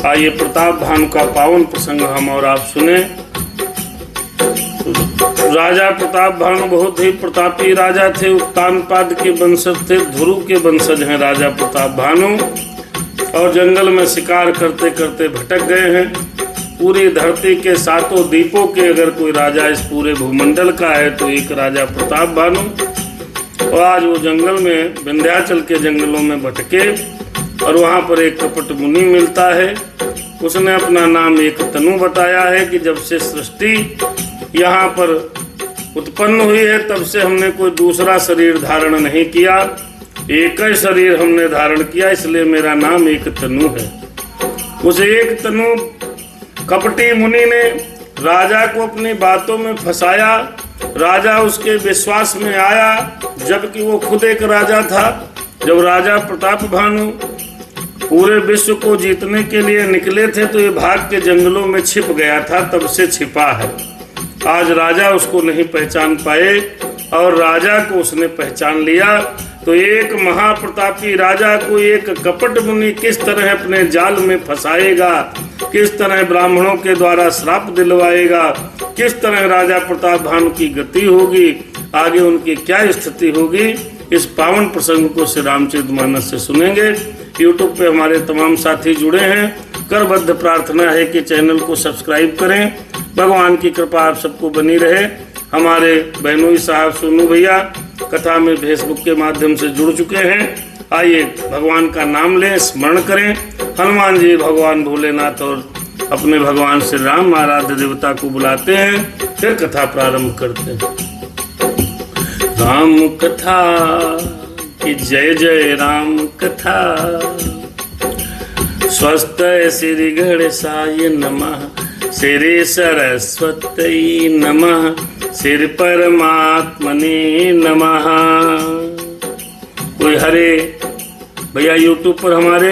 आइए प्रताप भानु का पावन प्रसंग हम और आप सुने। राजा प्रताप भानु बहुत ही प्रतापी राजा थे। उत्तानपाद के वंशज थे, ध्रुव के वंशज हैं राजा प्रताप भानु। और जंगल में शिकार करते करते भटक गए हैं। पूरी धरती के सातों द्वीपों के अगर कोई राजा इस पूरे भूमंडल का है तो एक राजा प्रताप भानु। और आज वो जंगल में, विंध्याचल के जंगलों में भटके और वहाँ पर एक कपट मुनि मिलता है। उसने अपना नाम एक तनु बताया है कि जब से सृष्टि यहाँ पर उत्पन्न हुई है तब से हमने कोई दूसरा शरीर धारण नहीं किया, एक ही शरीर हमने धारण किया, इसलिए मेरा नाम एक तनु है। उस एक तनु कपटी मुनि ने राजा को अपनी बातों में फंसाया। राजा उसके विश्वास में आया, जबकि वो खुद एक राजा था। जब राजा प्रताप भानु पूरे विश्व को जीतने के लिए निकले थे तो ये भाग के जंगलों में छिप गया था, तब से छिपा है। आज राजा उसको नहीं पहचान पाए और राजा को उसने पहचान लिया। तो एक महाप्रतापी राजा को एक कपट मुनि किस तरह अपने जाल में फंसाएगा, किस तरह ब्राह्मणों के द्वारा श्राप दिलवाएगा, किस तरह राजा प्रताप भानु की गति होगी, आगे उनकी क्या स्थिति होगी, इस पावन प्रसंग को श्री रामचरितमानस से सुनेंगे। YouTube पे हमारे तमाम साथी जुड़े हैं। करबद्ध प्रार्थना है कि चैनल को सब्सक्राइब करें। भगवान की कृपा आप सबको बनी रहे। हमारे बहनोई साहब सोनू भैया कथा में फेसबुक के माध्यम से जुड़ चुके हैं। आइए भगवान का नाम लें, स्मरण करें। हनुमान जी भगवान भोलेनाथ और अपने भगवान श्री राम आराध्य देवता को बुलाते हैं, फिर कथा प्रारंभ करते हैं। राम कथा कि जय जय राम कथा। स्वस्ति श्री गणेशाय नमः, श्री सरस्वती नमः, श्री परमात्मने नमः। कोई हरे भैया YouTube पर हमारे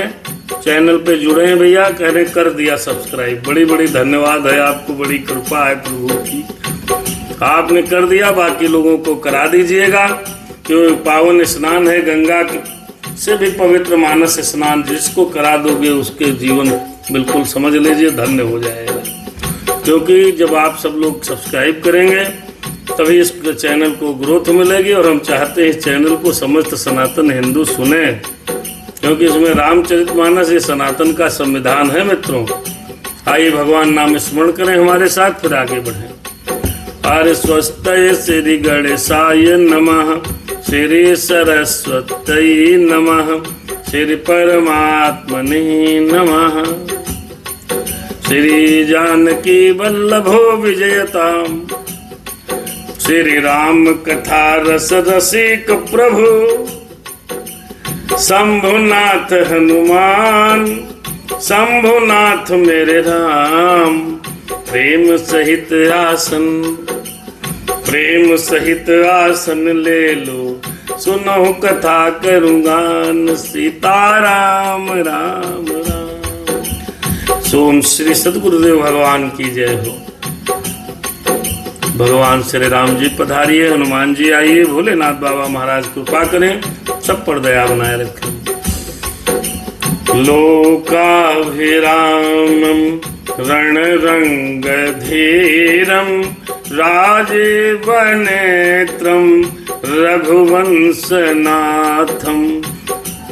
चैनल पे जुड़े हैं भैया, कह रहे कर दिया सब्सक्राइब। बड़ी बड़ी धन्यवाद है आपको, बड़ी कृपा है प्रभु की, आपने कर दिया। बाकी लोगों को करा दीजिएगा, क्यों पावन स्नान है, गंगा से भी पवित्र मानस स्नान। जिसको करा दोगे उसके जीवन बिल्कुल समझ लीजिए धन्य हो जाएगा। क्योंकि जब आप सब लोग सब्सक्राइब करेंगे तभी इस चैनल को ग्रोथ मिलेगी। और हम चाहते हैं इस चैनल को समस्त सनातन हिंदू सुने, क्योंकि इसमें रामचरितमानस ये सनातन का संविधान है मित्रों। आइए भगवान नाम स्मरण करें हमारे साथ, फिर आगे बढ़ें। हरे स्वस्ति श्री गणेशाय नमः, श्री सरस्वती नमः, श्री परमात्मने नमः। श्री जानकी वल्लभो विजयताम, श्री राम कथा रस रसिक प्रभु। शंभुनाथ हनुमान, शंभुनाथ मेरे राम। प्रेम सहित आसन, प्रेम सहित आसन ले लो, सुनो कथा करूँगान। सीताराम राम राम। सोम श्री सद्गुरुदेव भगवान की जय हो। भगवान श्री राम जी पधारिए, हनुमान जी आइए, भोलेनाथ बाबा महाराज कृपा करें, सब पर दया बनाए रखें। लोकाभिरामम रणरंग धीरम, राजीव नेत्रम रघुवंशनाथम।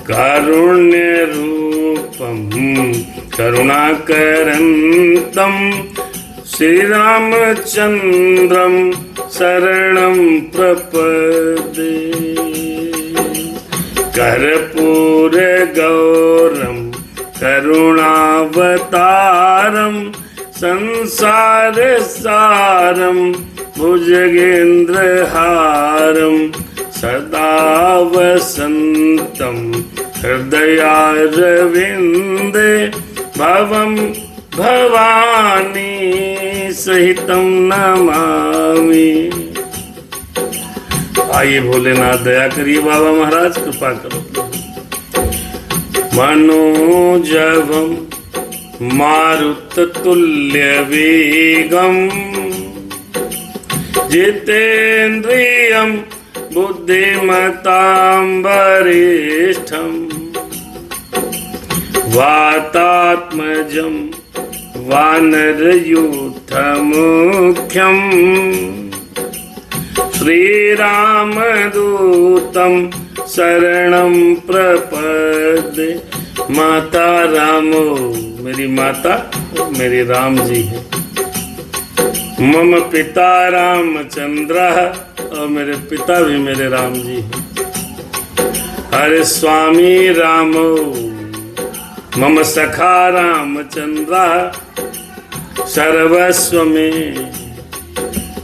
कारुण्य रूपम करुणाकरंतम, श्री रामचंद्रम शरणं प्रपद्ये। कर्पूर गौरम करुणावतारम, संसार सारम भुजगेंद्रहारम। सदा वसंतम हृदयारविंदे, भवम भवानी सहितम नमामि। आइए भोलेनाथ दया करिए, बाबा महाराज कृपा करो। मनोजवम मारुततुल्य वेगम, जितेन्द्रियं बुद्धिमतां वरिष्ठं। वातात्मजं वानरयूथमुख्यं श्रीरामदूतं शरणं प्रपद्ये। माता रामो, मेरी माता मेरे राम जी है। मम पिता रामचंद्र, और मेरे पिता भी मेरे राम जी हैं। हरे स्वामी रामो मम सखा रामचंद्र, सर्वस्व में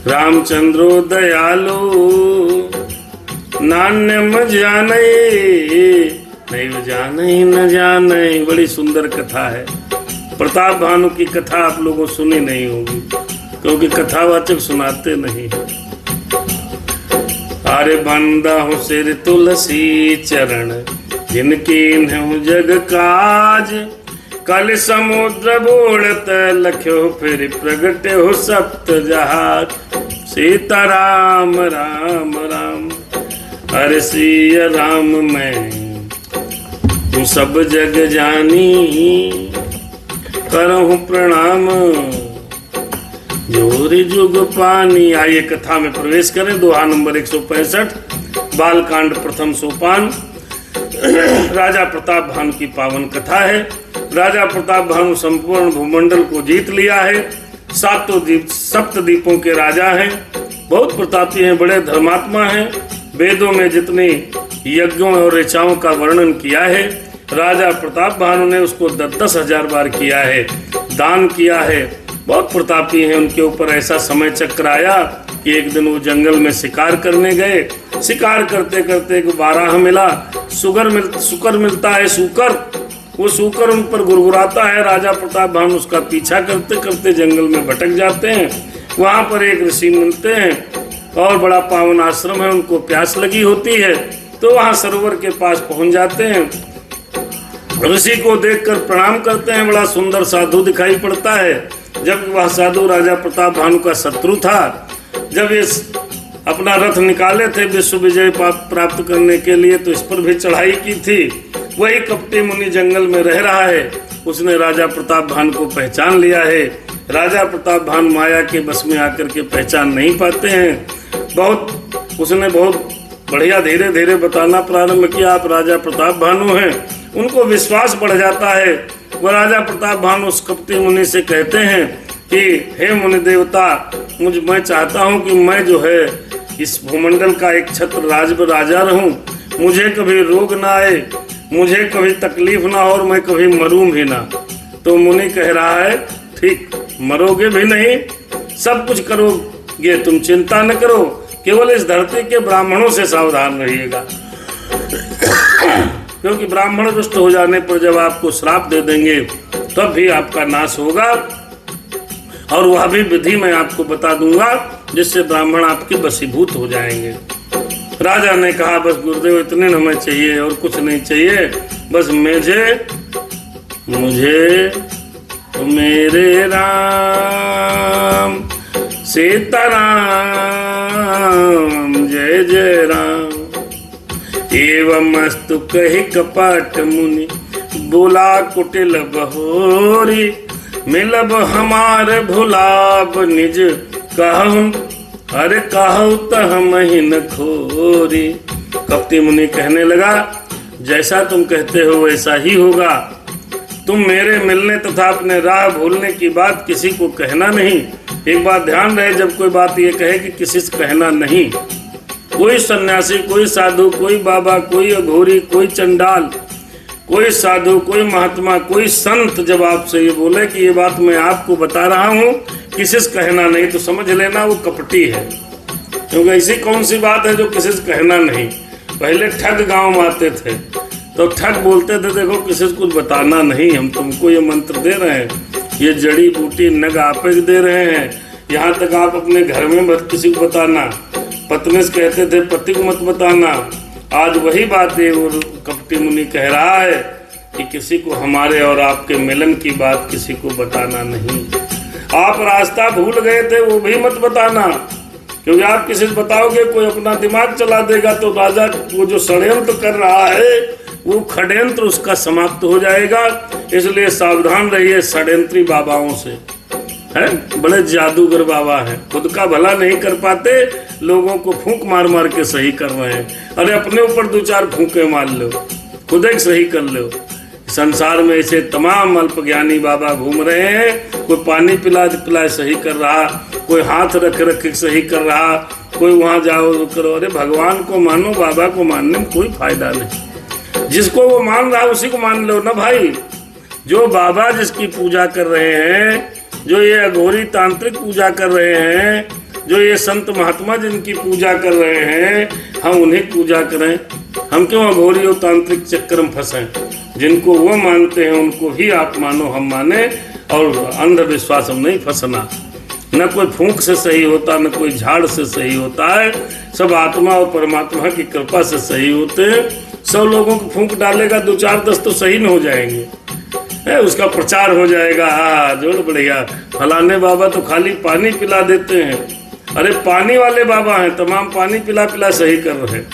रामचंद्रो दयालु। नान्यम जाने नहीं जाने न जाने। बड़ी सुंदर कथा है। प्रताप भानु की कथा आप लोगों सुनी नहीं होगी, क्योंकि कथावाचक सुनाते नहीं। अरे बंदा हूँ सिर तुलसी चरण, जिनकी हूँ जग काज। कल समुद्र बोलत लख्यो, फिर प्रगट हो सप्त जहाज। सीता राम राम राम, अरे सिया राम मैं तू सब जग जानी। करहूँ प्रणाम जोरी जुग पानी। आइए कथा में प्रवेश करें। दोहा नंबर 165, बालकांड प्रथम सोपान। राजा प्रताप भानु की पावन कथा है। राजा प्रताप भानु संपूर्ण भूमंडल को जीत लिया है। सप्त द्वीपों के राजा हैं। बहुत प्रतापी हैं, बड़े धर्मात्मा हैं। वेदों में जितनी यज्ञों और ऋचाओं का वर्णन किया है, राजा प्रताप भानु ने उसको 10,000 बार किया है, दान किया है। बहुत प्रतापी हैं। उनके ऊपर ऐसा समय चक्र आया कि एक दिन वो जंगल में शिकार करने गए। शिकार करते करते एक बारह मिला, शुकर मिलता है। वो शुकर उन पर गुरगुराता है। राजा प्रताप भानु उसका पीछा करते करते जंगल में भटक जाते हैं। वहां पर एक ऋषि मिलते हैं और बड़ा पावन आश्रम है। उनको प्यास लगी होती है तो वहां सरोवर के पास पहुंच जाते हैं। ऋषि को देखकर प्रणाम करते हैं। बड़ा सुंदर साधु दिखाई पड़ता है। जब वह साधु राजा प्रताप भानु का शत्रु था। जब ये अपना रथ निकाले थे विश्व विजय प्राप्त करने के लिए, तो इस पर भी चढ़ाई की थी। वही कपटी मुनि जंगल में रह रहा है। उसने राजा प्रताप भानु को पहचान लिया है। राजा प्रताप भानु माया के बस में आकर के पहचान नहीं पाते हैं। उसने बहुत बढ़िया धीरे धीरे बताना प्रारंभ किया, आप राजा प्रताप भानु हैं। उनको विश्वास बढ़ जाता है। वह राजा प्रताप भानु उस कपटी मुनि से कहते हैं कि हे मुनि देवता, मैं चाहता हूं कि मैं जो है इस भूमंडल का एक छत्र राजा रहूं। मुझे कभी रोग ना आए, मुझे कभी तकलीफ ना हो और मैं कभी मरूं भी ना। तो मुनि कह रहा है, ठीक, मरोगे भी नहीं, सब कुछ करोगे, तुम चिंता न करो। केवल इस धरती के ब्राह्मणों से सावधान रहिएगा, क्योंकि ब्राह्मण दुष्ट हो जाने पर जब आपको श्राप दे देंगे तब भी आपका नाश होगा। और वह भी विधि मैं आपको बता दूंगा, जिससे ब्राह्मण आपके वशीभूत हो जाएंगे। राजा ने कहा, बस गुरुदेव इतने हमें चाहिए और कुछ नहीं चाहिए। बस मुझे मेरे राम, सीताराम जय जय राम। एवमस्तु कहि कपट मुनि, बोला कुटिल बहोरी। मिलब हमार भुलाब निज, कहूँ अरे कहूँ त हम ही न खोरी। कपटी मुनि कहने लगा, जैसा तुम कहते हो वैसा ही होगा। तुम मेरे मिलने तथा अपने राह भूलने की बात किसी को कहना नहीं। एक बात ध्यान रहे, जब कोई बात ये कहे कि किसी से कहना नहीं। कोई सन्यासी, कोई साधु, कोई बाबा, कोई अघोरी, कोई चंडाल, कोई साधु, कोई महात्मा, कोई संत जब आपसे ये बोले कि ये बात मैं आपको बता रहा हूँ, किसी से कहना नहीं, तो समझ लेना वो कपटी है। क्योंकि ऐसी कौन सी बात है जो किसी से कहना नहीं। पहले ठग गांव में आते थे तो ठग बोलते थे, देखो किसी से कुछ बताना नहीं, हम तुमको ये मंत्र दे रहे हैं, ये जड़ी बूटी नग आप दे रहे हैं, यहाँ तक आप अपने घर में मत किसी को बताना। पत्नी से कहते थे पति को मत बताना। आज वही बात है, वो कपटी मुनि कह रहा है कि किसी को हमारे और आपके मिलन की बात किसी को बताना नहीं। आप रास्ता भूल गए थे वो भी मत बताना, क्योंकि आप किसी से बताओगे कोई अपना दिमाग चला देगा तो राजा वो जो षड्यंत्र कर रहा है वो षड्यंत्र उसका समाप्त हो जाएगा। इसलिए सावधान रहिए षड्यंत्री बाबाओं से। है बड़े जादूगर बाबा हैं, खुद का भला नहीं कर पाते, लोगों को फूंक मार मार के सही कर रहे हैं। अरे अपने ऊपर 2-4 फूंके मार लो, खुद एक सही कर लो। संसार में ऐसे तमाम अल्पज्ञानी बाबा घूम रहे हैं। कोई पानी पिला पिलाए सही कर रहा, कोई हाथ रख रख के सही कर रहा, कोई वहां जाओ करो। अरे भगवान को मानो, बाबा को मानने में कोई फायदा नहीं। जिसको वो मान रहा उसी को मान लो ना भाई। जो बाबा जिसकी पूजा कर रहे हैं, जो ये अघोरी तांत्रिक पूजा कर रहे हैं, जो ये संत महात्मा जिनकी पूजा कर रहे हैं, हम उन्हें पूजा करें। हम क्यों अघोरी और तांत्रिक चक्कर में फंसे? जिनको वो मानते हैं उनको ही आप मानो, हम माने। और अंधविश्वास में नहीं फंसना। न कोई फूंक से सही होता, न कोई झाड़ से सही होता है। सब आत्मा और परमात्मा की कृपा से सही होते हैं। सब लोगों को फूंक डालेगा 2-4-10 तो सही न हो जाएंगे, उसका प्रचार हो जाएगा। हाँ जोड़ बढ़िया, फलाने बाबा तो खाली पानी पिला देते हैं। अरे पानी वाले बाबा हैं, तमाम पानी पिला पिला सही कर रहे हैं।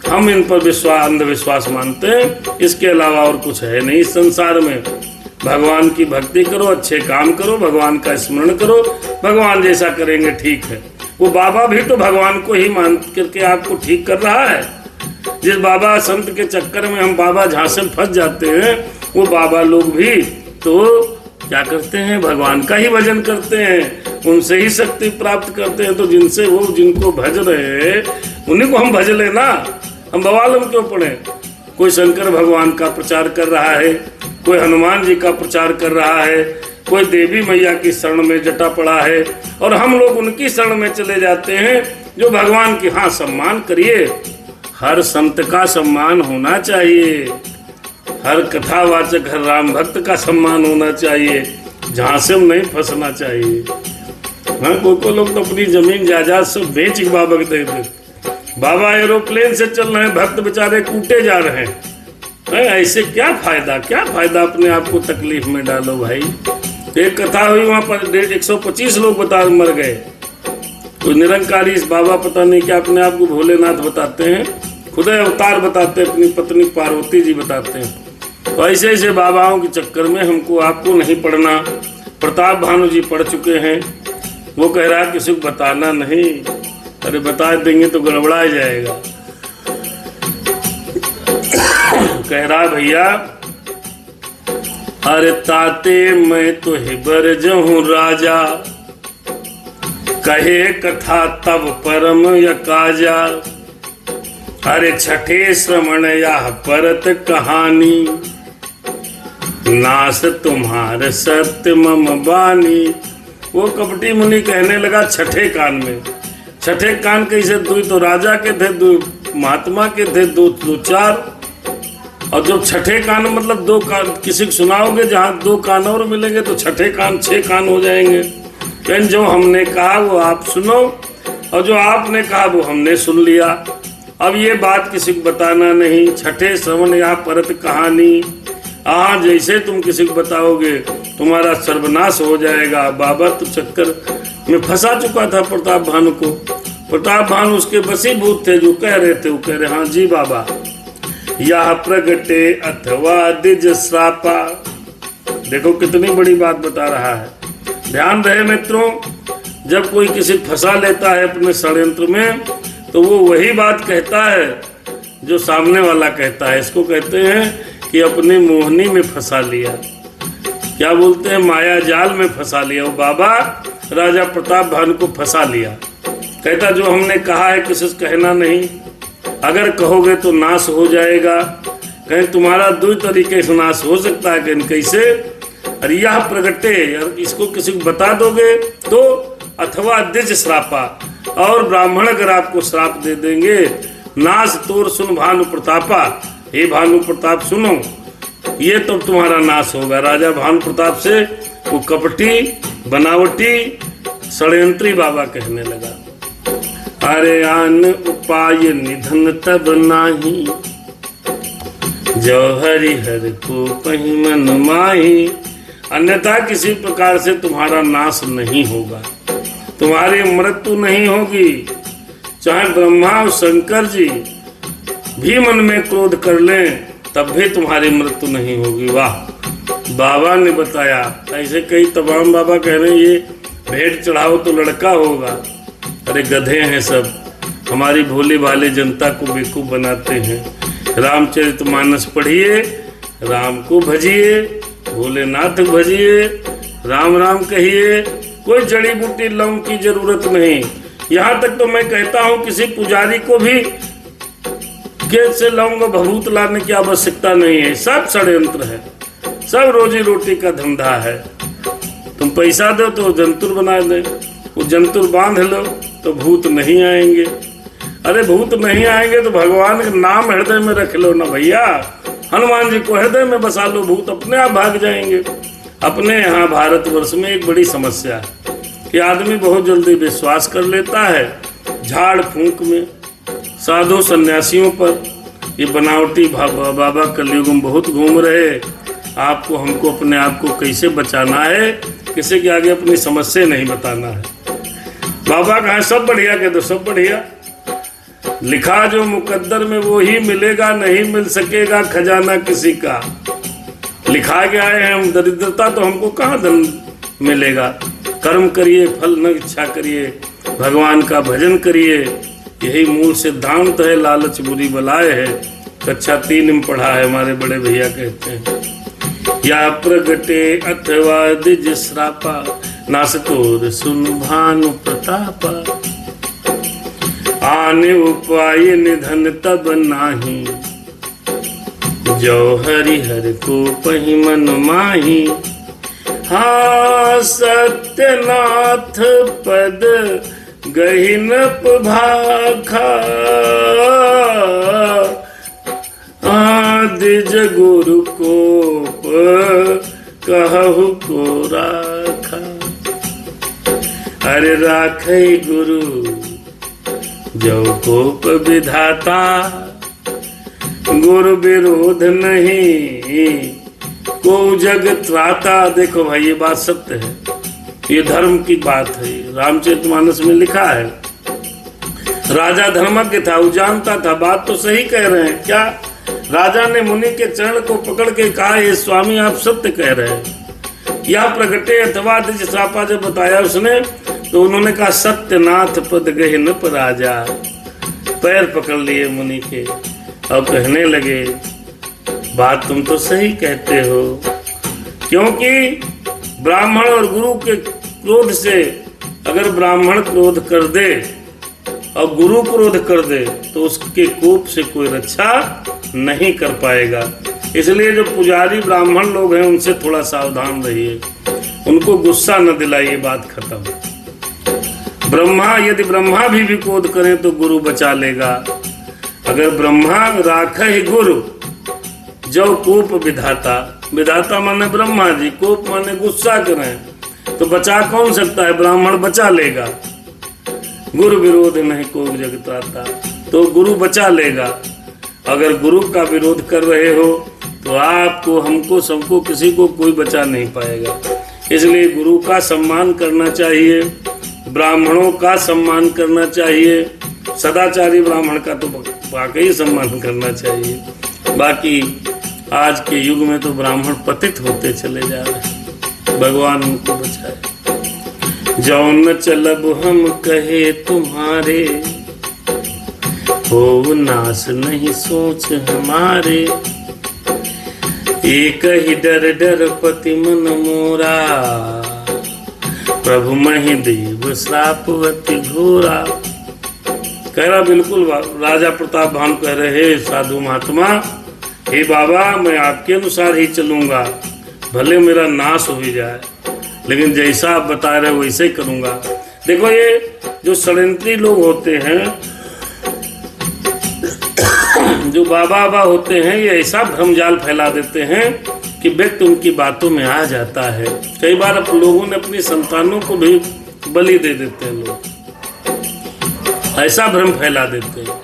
हम इन पर अंधविश्वास मानते हैं, इसके अलावा और कुछ है नहीं इस संसार में। भगवान की भक्ति करो, अच्छे काम करो, भगवान का स्मरण करो, भगवान जैसा करेंगे ठीक है। वो बाबा भी तो भगवान को ही मान करके आपको ठीक कर रहा है। जिस बाबा संत के चक्कर में हम बाबा झांसे में फंस जाते हैं, वो बाबा लोग भी तो क्या करते हैं? भगवान का ही भजन करते हैं, उनसे ही शक्ति प्राप्त करते हैं। तो जिनसे वो जिनको भज रहे हैं उन्हीं को हम भज लेना, हम बवाल हम क्यों पड़े? कोई शंकर भगवान का प्रचार कर रहा है, कोई हनुमान जी का प्रचार कर रहा है, कोई देवी मैया की शरण में जटा पड़ा है, और हम लोग उनकी शरण में चले जाते हैं जो भगवान की। हाँ सम्मान करिए, हर संत का सम्मान होना चाहिए, हर कथावाचक हर राम भक्त का सम्मान होना चाहिए, जहाँ से नहीं फंसना चाहिए। हाँ कोई लोग तो अपनी जमीन जायदाद सब बेच के बाबा के दे देते। बाबा एरोप्लेन से चल रहे हैं, भक्त बेचारे कूटे जा रहे हैं। ऐसे क्या फायदा, क्या फायदा? अपने आप को तकलीफ में डालो भाई। एक कथा हुई, वहां पर 125 लोग बता मर गए। तो निरंकारी इस बाबा पता नहीं क्या अपने आप को भोलेनाथ बताते हैं, खुद अवतार बताते हैं, अपनी पत्नी पार्वती जी बताते हैं। तो ऐसे ऐसे बाबाओं के चक्कर में हमको आपको नहीं पढ़ना। प्रताप भानु जी पढ़ चुके हैं, वो कह रहा है किसी को बताना नहीं। अरे बता देंगे तो गड़बड़ा जाएगा। कह रहा भैया, अरे ताते मैं तो हिबर जहूं राजा, कहे कथा तब परम यकाजा। अरे छठे श्रवण या परत कहानी, नास तुम्हार सत्य मम बानी। वो कपटी मुनि कहने लगा छठे कान में। छठे कान कैसे? दो तो राजा के थे, 2 महात्मा के थे, 2 4। और जब छठे कान मतलब 2 कान किसी को सुनाओगे, जहाँ 2 कान और मिलेंगे तो छठे कान 6 कान हो जाएंगे। लेकिन जो हमने कहा वो आप सुनो, और जो आपने कहा वो हमने सुन लिया। अब ये बात किसी को बताना नहीं। छठे श्रवण या परत कहानी, हाँ जैसे तुम किसी को बताओगे तुम्हारा सर्वनाश हो जाएगा। बाबा तो चक्कर में फंसा चुका था प्रताप भानु को। प्रताप भानु उसके वशीभूत थे, जो कह रहे थे वो कह रहे हाँ जी बाबा। यह प्रगटे अथवा द्विज श्रापा। देखो कितनी बड़ी बात बता रहा है। ध्यान रहे मित्रों, जब कोई किसी फंसा लेता है अपने षड्यंत्र में, तो वो वही बात कहता है जो सामने वाला कहता है। इसको कहते हैं कि अपनी मोहनी में फंसा लिया। क्या बोलते हैं? माया जाल में फंसा लिया। वो बाबा राजा प्रताप भानु को फंसा लिया। कहता जो हमने कहा है किसी से कहना नहीं, अगर कहोगे तो नाश हो जाएगा। कहीं तुम्हारा 2 तरीके से नाश हो सकता है, कहीं कैसे? अरे यह प्रगटे, इसको किसी को बता दोगे तो अथवा द्विज श्रापा, और ब्राह्मण अगर आपको श्राप दे देंगे। नाश तोर सुन भानु प्रतापा, हे भानु प्रताप सुनो, ये तो तुम्हारा नाश होगा। राजा भानु प्रताप से वो कपटी बनावटी षड्यंत्री बाबा कहने लगा। अरे आन उपाय निधन तब नाही, जो हरिहर को पहि मन माही। अन्यथा किसी प्रकार से तुम्हारा नाश नहीं होगा, तुम्हारी मृत्यु नहीं होगी। चाहे ब्रह्मा और शंकर जी भी मन में क्रोध कर लें तब भी तुम्हारी मृत्यु नहीं होगी। वाह, बाबा ने बताया। ऐसे कई तमाम बाबा कह रहे हैं ये भेंट चढ़ाओ तो लड़का होगा। अरे गधे हैं सब, हमारी भोली भाली जनता को बेवकूफ बनाते हैं। रामचरितमानस पढ़िए, राम को भजिए, भोलेनाथ भजिए, राम राम कहिए, कोई जड़ी बूटी लौंग की जरूरत नहीं। यहाँ तक तो मैं कहता हूँ किसी पुजारी को भी खेत से लौंग भभूत लाने की आवश्यकता नहीं है। सब षड्यंत्र है, सब रोजी रोटी का धंधा है। तुम पैसा दो तो जंतुर बना दे, वो जंतुर बांध लो तो भूत नहीं आएंगे। अरे भूत नहीं आएंगे तो भगवान का नाम हृदय में रख लो ना भैया। हनुमान जी को हृदय में बसा लो, भूत अपने आप भाग जाएंगे। अपने यहाँ भारतवर्ष में एक बड़ी समस्या है कि आदमी बहुत जल्दी विश्वास कर लेता है झाड़ फूंक में, साधु सन्यासियों पर। ये बनावटी बाबा कलयुग में बहुत घूम रहे। आपको हमको अपने आप को कैसे बचाना है, किसी के आगे अपनी समस्या नहीं बताना है। बाबा कहा सब बढ़िया, कह दो सब बढ़िया। लिखा जो मुकद्दर में वो ही मिलेगा, नहीं मिल सकेगा खजाना किसी का। लिखा गया है हम दरिद्रता तो हमको कहाँ धन मिलेगा। कर्म करिए, फल न इच्छा करिए, भगवान का भजन करिए, यही मूल सिद्धांत है। लालच बुरी बलाए है। कक्षा 3 में पढ़ा है, हमारे बड़े भैया कहते हैं। या प्रगटे अथवा द्विज श्रापा, नास तोर सुन भानु प्रतापा। आने उपाय निधन तब नाही, जो हरि हर को पहि मन माही। हाँ सत्यनाथ पद गहिन भाखा, द्विज गुरु को कहु को राखा। अरे राखे गुरु जो कोप विधाता, गुरु विरोध नहीं को जग त्राता। देखो भाई ये बात सत्य है, ये धर्म की बात है। रामचरितमानस में लिखा है। राजा धर्मज्ञ था, वो जानता था, बात तो सही कह रहे हैं। क्या राजा ने मुनि के चरण को पकड़ के कहा ये स्वामी आप सत्य कह रहे हैं। या प्रगटे अथवा द्विज श्रापा जब बताया उसने तो उन्होंने कहा सत्यनाथ पद गहे न राजा। पैर पकड़ लिए मुनि के और कहने लगे बात तुम तो सही कहते हो, क्योंकि ब्राह्मण और गुरु के क्रोध से अगर ब्राह्मण क्रोध कर दे और गुरु क्रोध कर दे तो उसके कोप से कोई रक्षा नहीं कर पाएगा। इसलिए जो पुजारी ब्राह्मण लोग हैं उनसे थोड़ा सावधान रहिए, उनको गुस्सा न दिलाइए। बात खत्म। ब्रह्मा यदि ब्रह्मा भी क्रोध करें तो गुरु बचा लेगा। अगर ब्रह्मा राखे गुरु जो कोप विधाता, विधाता माने ब्रह्मा जी, कोप माने गुस्सा करें तो बचा कौन सकता है? ब्राह्मण बचा लेगा। गुरु विरोध नहीं को जगताता, तो गुरु बचा लेगा। अगर गुरु का विरोध कर रहे हो तो आपको, हमको, सबको, किसी को कोई बचा नहीं पाएगा। इसलिए गुरु का सम्मान करना चाहिए, ब्राह्मणों का सम्मान करना चाहिए, सदाचारी ब्राह्मण का तो वाकई सम्मान करना चाहिए। बाकी आज के युग में तो ब्राह्मण पतित होते चले जा रहे हैं, भगवान उनको बचाए। जौन चलब हम कहे तुम्हारे, हो नाश नहीं सोच हमारे। एक ही डर डर पति मन मोरा, प्रभु मही देव श्रापवती घोरा। कह रहा बिल्कुल राजा प्रताप भानु कह रहे साधु महात्मा, हे बाबा मैं आपके अनुसार ही चलूंगा, भले मेरा नाश हो जाए, लेकिन जैसा आप बता रहे वैसे ही करूंगा। देखो ये जो षड्यंत्री लोग होते हैं, जो बाबा होते हैं, ये ऐसा भ्रमजाल फैला देते हैं कि व्यक्ति उनकी बातों में आ जाता है। कई बार अब लोगों ने अपनी संतानों को भी बलि दे देते हैं लोग, ऐसा भ्रम फैला देते हैं।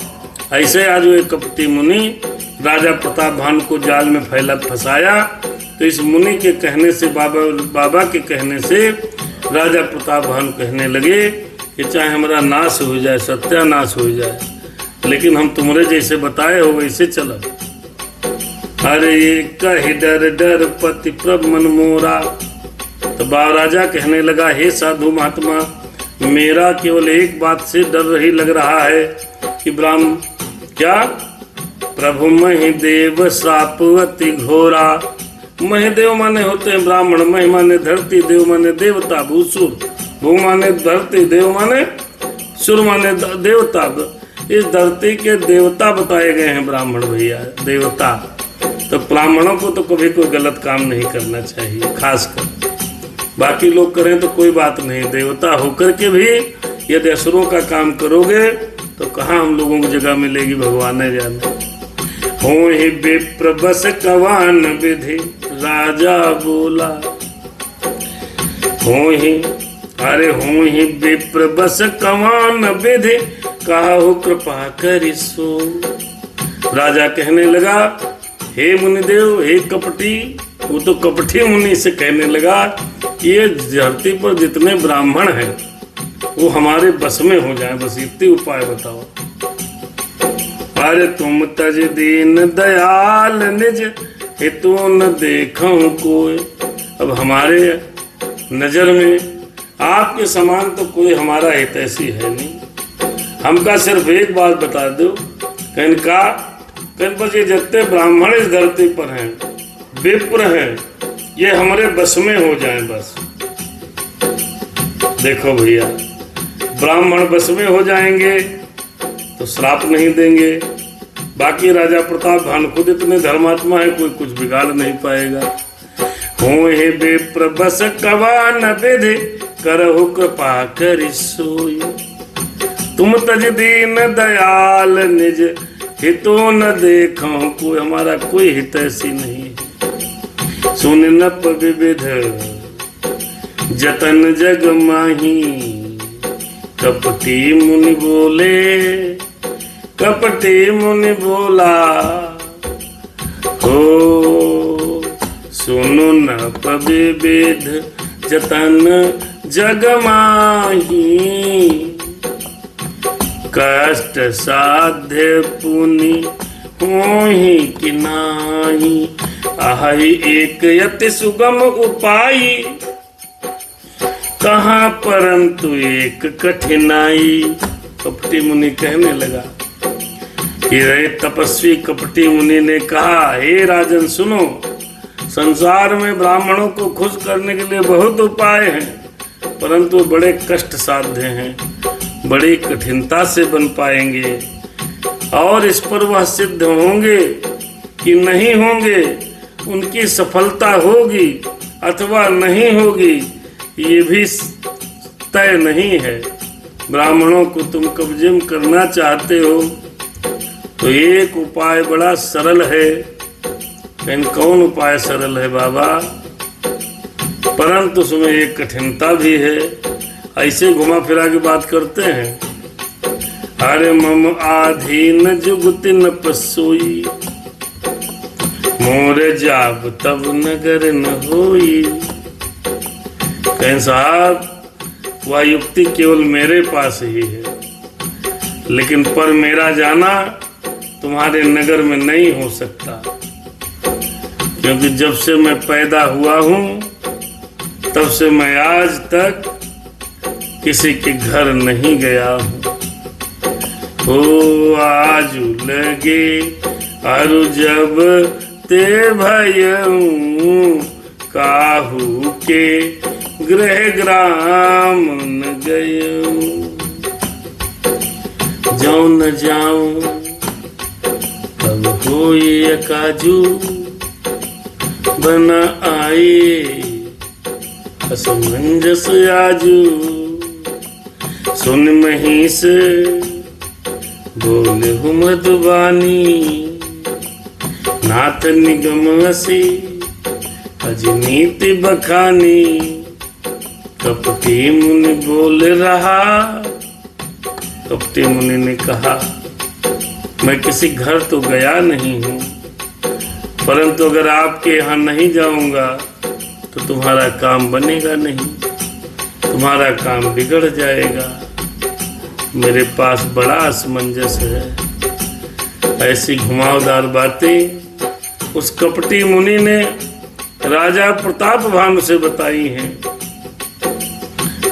ऐसे आज वो एक कपटी मुनि राजा प्रताप भानु को जाल में फंसाया, तो इस मुनि के कहने से, बाबा के कहने से राजा प्रताप भानु कहने लगे कि चाहे हमारा नाश हो जाए, सत्यानाश हो जाए, लेकिन हम तुम्हारे जैसे बताए हो वैसे चलो। अरे ये कही डर डर पति प्रभ मन मोरा। तो बाल राजा कहने लगा, हे साधु महात्मा, मेरा केवल एक बात से डर रही लग रहा है कि ब्राह्मण क्या प्रभु महिदेव श्राप अति घोरा। महिदेव माने होते हैं ब्राह्मण, महि माने धरती, देव माने देवता, भूसुर, भू माने धरती, देव माने सुर माने देवता। इस धरती के देवता बताए गए हैं ब्राह्मण भैया, देवता। तो ब्राह्मणों को तो कभी कोई गलत काम नहीं करना चाहिए, खासकर बाकी लोग करें तो कोई बात नहीं, देवता होकर के भी यदि असुरों का काम करोगे तो कहाँ हम लोगों को जगह मिलेगी, भगवान ने जाने। हो ही विप्र बस कवान विधि, राजा बोला। हो ही विप्र बस कवान विधि, काहू कृपा करिसो। राजा कहने लगा, हे मुनिदेव, हे कपटी, वो तो कपटी मुनि से कहने लगा कि ये धरती पर जितने ब्राह्मण हैं वो हमारे बस में हो जाए, बस इतने उपाय बताओ। अरे तुम तज दीन दयाल निज, हितु न देखूं कोई। अब हमारे नजर में आपके समान तो कोई हमारा हितैषी है नहीं। हमका सिर्फ एक बात बता दो, कहीं बस ये जितने ब्राह्मण इस धरती पर हैं, विप्र हैं, ये हमारे बस में हो जाएं बस। देखो भैया, ब्राह्मण बस में हो जाएंगे तो श्राप नहीं देंगे। बाकी राजा प्रताप भानु खुद इतने धर्मात्मा है, कोई कुछ बिगाड़ नहीं पाएगा। हो हे विप्र बस कवान विधि, करहु कृपा करिसोई। तुम तज दीन दयाल निज, हितो न देखो कोई, हमारा कोई हितैषी नहीं। सुन नप विविध जतन जग माही, कपटी मुनि बोले, कपटी मुनि बोला। हो सुनो नप विविध जतन जग माही, कष्ट साध्य पुनि होहि कि नाही। आहै एक यति सुगम उपाय, कहाँ परंतु एक कठिनाई। कपटी मुनि कहने लगा कि रे तपस्वी कपटी मुनि ने कहा, हे राजन सुनो, संसार में ब्राह्मणों को खुश करने के लिए बहुत उपाय हैं, परंतु बड़े कष्ट साध्य हैं, बड़ी कठिनता से बन पाएंगे। और इस पर वह सिद्ध होंगे कि नहीं होंगे, उनकी सफलता होगी अथवा नहीं होगी, ये भी तय नहीं है। ब्राह्मणों को तुम कब्जे में करना चाहते हो तो एक उपाय बड़ा सरल है। कौन उपाय सरल है बाबा? परंतु उसमें एक कठिनता भी है। ऐसे घुमा फिरा के बात करते हैं। अरे मम आधीन जुगति न पसोई, मोरे जाब तब नगर न होई। कहें साहब, वह युक्ति केवल मेरे पास ही है, लेकिन पर मेरा जाना तुम्हारे नगर में नहीं हो सकता, क्योंकि जब से मैं पैदा हुआ हूँ तब से मैं आज तक किसी के घर नहीं गया हूँ। हो आजू लगे अरु जब ते भयऊं, काहू के गृह ग्राम न गयऊं। जाऊं न जाऊं तब होए काजू, बना आए असमंजस आजू। सुन महिष बोले हूँ मधुबानी, नाथ निगम असी अजनीति बखानी। कपटी मुनि बोल रहा, कपटी मुनि ने कहा, मैं किसी घर तो गया नहीं हूँ, परंतु अगर आपके यहाँ नहीं जाऊंगा तो तुम्हारा काम बनेगा नहीं, तुम्हारा काम बिगड़ जाएगा। मेरे पास बड़ा असमंजस है। ऐसी घुमावदार बातें उस कपटी मुनि ने राजा प्रताप भानु से बताई हैं।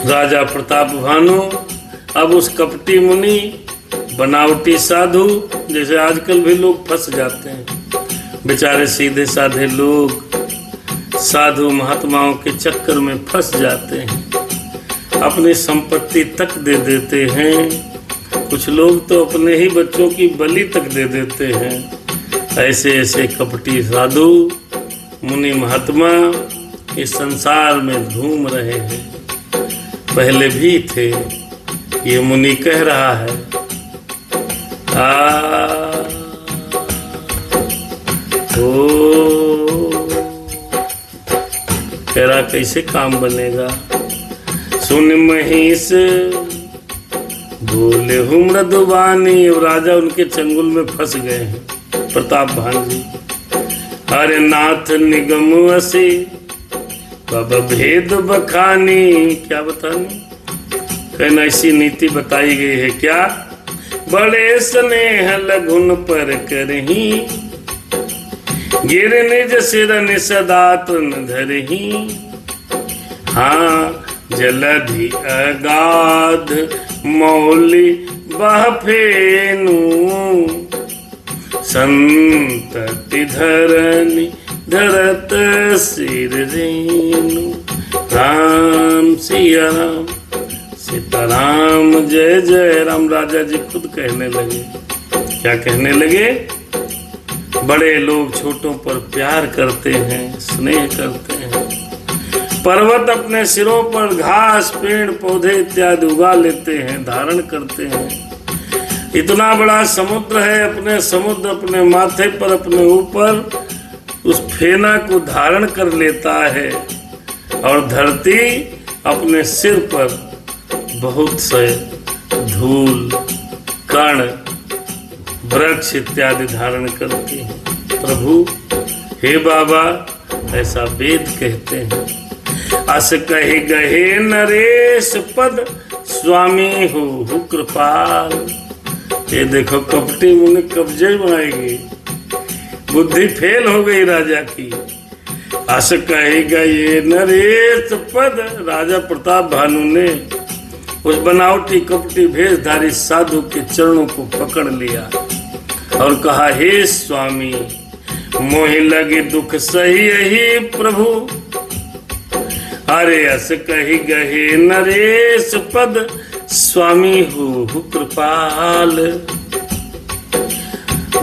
राजा प्रताप भानु अब उस कपटी मुनि बनावटी साधु, जैसे आजकल भी लोग फंस जाते हैं, बेचारे सीधे साधे लोग साधु महात्माओं के चक्कर में फंस जाते हैं, अपनी संपत्ति तक दे देते हैं। कुछ लोग तो अपने ही बच्चों की बलि तक दे देते हैं। ऐसे ऐसे कपटी साधु मुनि महात्मा इस संसार में घूम रहे हैं। पहले भी थे। ये मुनि कह रहा है, कह रहा कैसे काम बनेगा। सुन महिष बोले हूँ मृदुबानी। और राजा उनके चंगुल में फंस गए हैं प्रताप भानु जी। अरे नाथ निगम असी कब भेद बखानी। क्या बतानी, कहना ऐसी नीति बताई गई है क्या। बड़े स्नेह लघुन पर करही, गिर निज सिर निसदातन धरही। हाँ जलधि अगाध मौली बह फेनु, संतति धरनी धरत सिर रेणु। राम सिया राम सीताराम जय जय राम। राजा जी खुद कहने लगे। क्या कहने लगे। बड़े लोग छोटों पर प्यार करते हैं, स्नेह करते हैं। पर्वत अपने सिरों पर घास पेड़ पौधे इत्यादि उगा लेते हैं, धारण करते हैं। इतना बड़ा समुद्र है, अपने समुद्र अपने माथे पर अपने ऊपर उस फेना को धारण कर लेता है। और धरती अपने सिर पर बहुत से धूल कण वृक्ष इत्यादि धारण करती हैं। प्रभु हे बाबा ऐसा वेद कहते हैं। अस कहे गहे नरेश पद स्वामी हो कृपाल। ये देखो कपटी मुनि कब्जे में आएगी, बुद्धि फेल हो गई राजा की। अस कहे गए नरेश पद। राजा प्रताप भानु ने उस बनावटी कपटी भेषधारी साधु के चरणों को पकड़ लिया और कहा, हे स्वामी मोहि लगे दुख सही यही प्रभु। अरे अस कही गहे नरेश पद स्वामी हो कृपाल।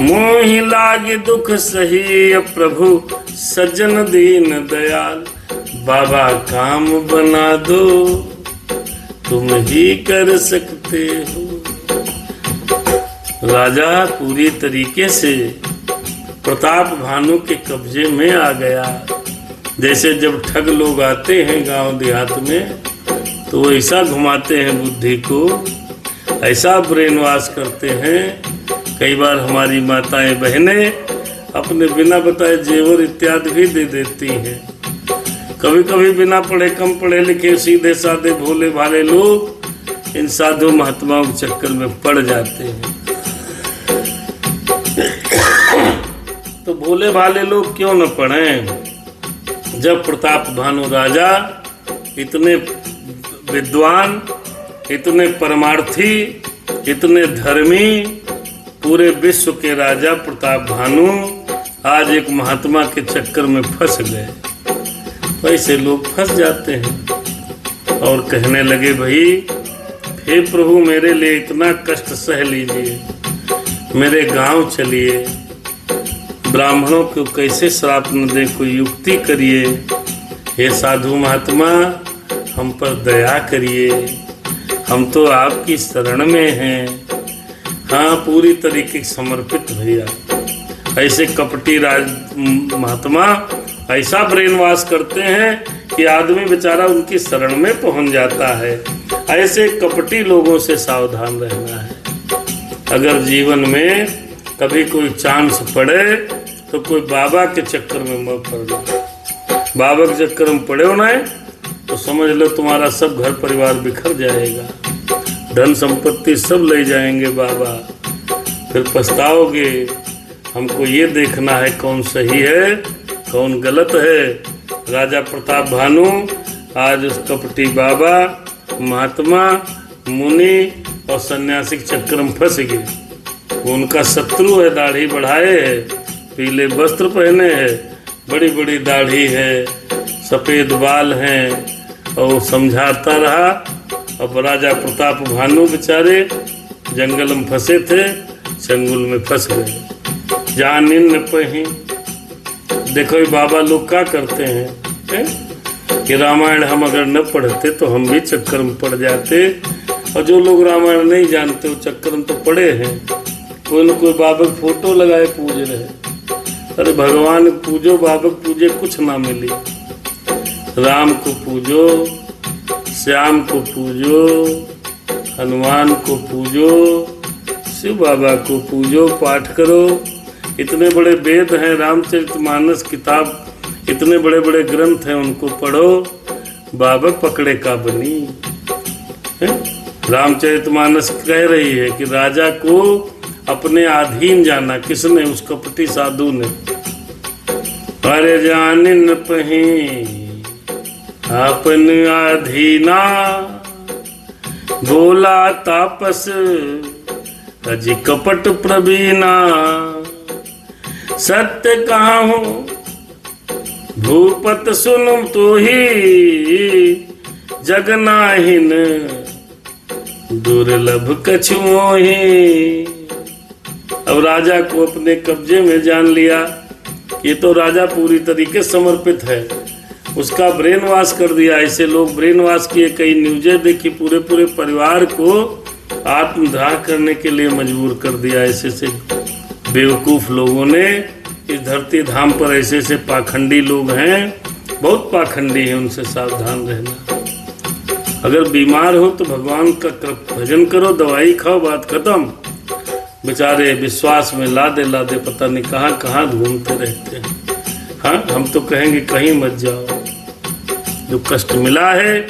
मोहि लागे दुख सही प्रभु सज्जन दीन दयाल। बाबा काम बना दो तुम ही कर सकते हो। राजा पूरी तरीके से प्रताप भानु के कब्जे में आ गया। जैसे जब ठग लोग आते हैं गांव देहात में तो वो ऐसा घुमाते हैं बुद्धि को, ऐसा ब्रेन वॉश करते हैं। कई बार हमारी माताएं बहनें अपने बिना बताए जेवर इत्यादि भी दे देती हैं। कभी कभी बिना पढ़े कम पढ़े लिखे सीधे साधे भोले भाले लोग इन साधु महात्माओं के चक्कर में पड़ जाते हैं। तो भोले भाले लोग क्यों न पढ़ें। जब प्रताप भानु राजा इतने विद्वान, इतने परमार्थी, इतने धर्मी, पूरे विश्व के राजा प्रताप भानु आज एक महात्मा के चक्कर में फंस गए। वैसे लोग फंस जाते हैं और कहने लगे, भाई हे प्रभु मेरे लिए इतना कष्ट सह लीजिए, मेरे गांव चलिए, ब्राह्मणों को कैसे श्राप न दे, कोई युक्ति करिए। हे साधु महात्मा हम पर दया करिए, हम तो आपकी शरण में हैं। हाँ पूरी तरीके से समर्पित भैया। ऐसे कपटी महात्मा ऐसा ब्रेन वॉश करते हैं कि आदमी बेचारा उनकी शरण में पहुंच जाता है। ऐसे कपटी लोगों से सावधान रहना है। अगर जीवन में कभी कोई चांस पड़े तो कोई बाबा के चक्कर में मत पड़ना। बाबा के चक्कर में पड़े हो ना तो समझ लो तुम्हारा सब घर परिवार बिखर जाएगा, धन संपत्ति सब ले जाएंगे बाबा, फिर पछताओगे। हमको ये देखना है कौन सही है कौन गलत है। राजा प्रताप भानु आज उस कपटी बाबा, महात्मा, मुनि और सन्यासी के चक्कर में फंस गए। वो उनका शत्रु है, दाढ़ी बढ़ाए है, पीले वस्त्र पहने है, बड़ी बड़ी दाढ़ी है, सफेद बाल हैं, और समझाता रहा। अब राजा प्रताप भानु बेचारे जंगल में फंसे थे, चंगुल में फंस गए। जान न पही। देखो ये बाबा लोग क्या करते हैं कि रामायण हम अगर न पढ़ते तो हम भी चक्कर में पड़ जाते, और जो लोग रामायण नहीं जानते वो चक्कर में तो पड़े हैं। कोई न कोई बाबा फोटो लगाए पूज रहे। अरे भगवान पूजो, बाबा पूजे कुछ ना मिली। राम को पूजो, श्याम को पूजो, हनुमान को पूजो, शिव बाबा को पूजो, पाठ करो। इतने बड़े वेद हैं, रामचरितमानस किताब, इतने बड़े बड़े ग्रंथ हैं, उनको पढ़ो। बाबा पकड़े का बनी। रामचरितमानस कह रही है कि राजा को अपने अधीन जाना। किसने? उस कपटी साधु ने। अरे जान न पही अपन अधीना, भोला तापस अजी कपट प्रवीणा। सत्य कहूं भूपत सुनु तो ही, जगनाहिन दुर्लभ कछु मोहि। अब राजा को अपने कब्जे में जान लिया। ये तो राजा पूरी तरीके समर्पित है, उसका ब्रेन वॉश कर दिया। ऐसे लोग ब्रेन वॉश किए, कई न्यूज़ें देखी, पूरे पूरे परिवार को आत्मदाह करने के लिए मजबूर कर दिया। ऐसे से बेवकूफ़ लोगों ने इस धरती धाम पर, ऐसे ऐसे पाखंडी लोग हैं, बहुत पाखंडी हैं, उनसे सावधान रहना। अगर बीमार हो तो भगवान का भजन करो, दवाई खाओ, बात खत्म। बेचारे विश्वास में लादे लादे पता नहीं कहाँ कहाँ घूमते रहते हैं। हाँ, हम तो कहेंगे कहीं मत जाओ। जो कष्ट मिला है,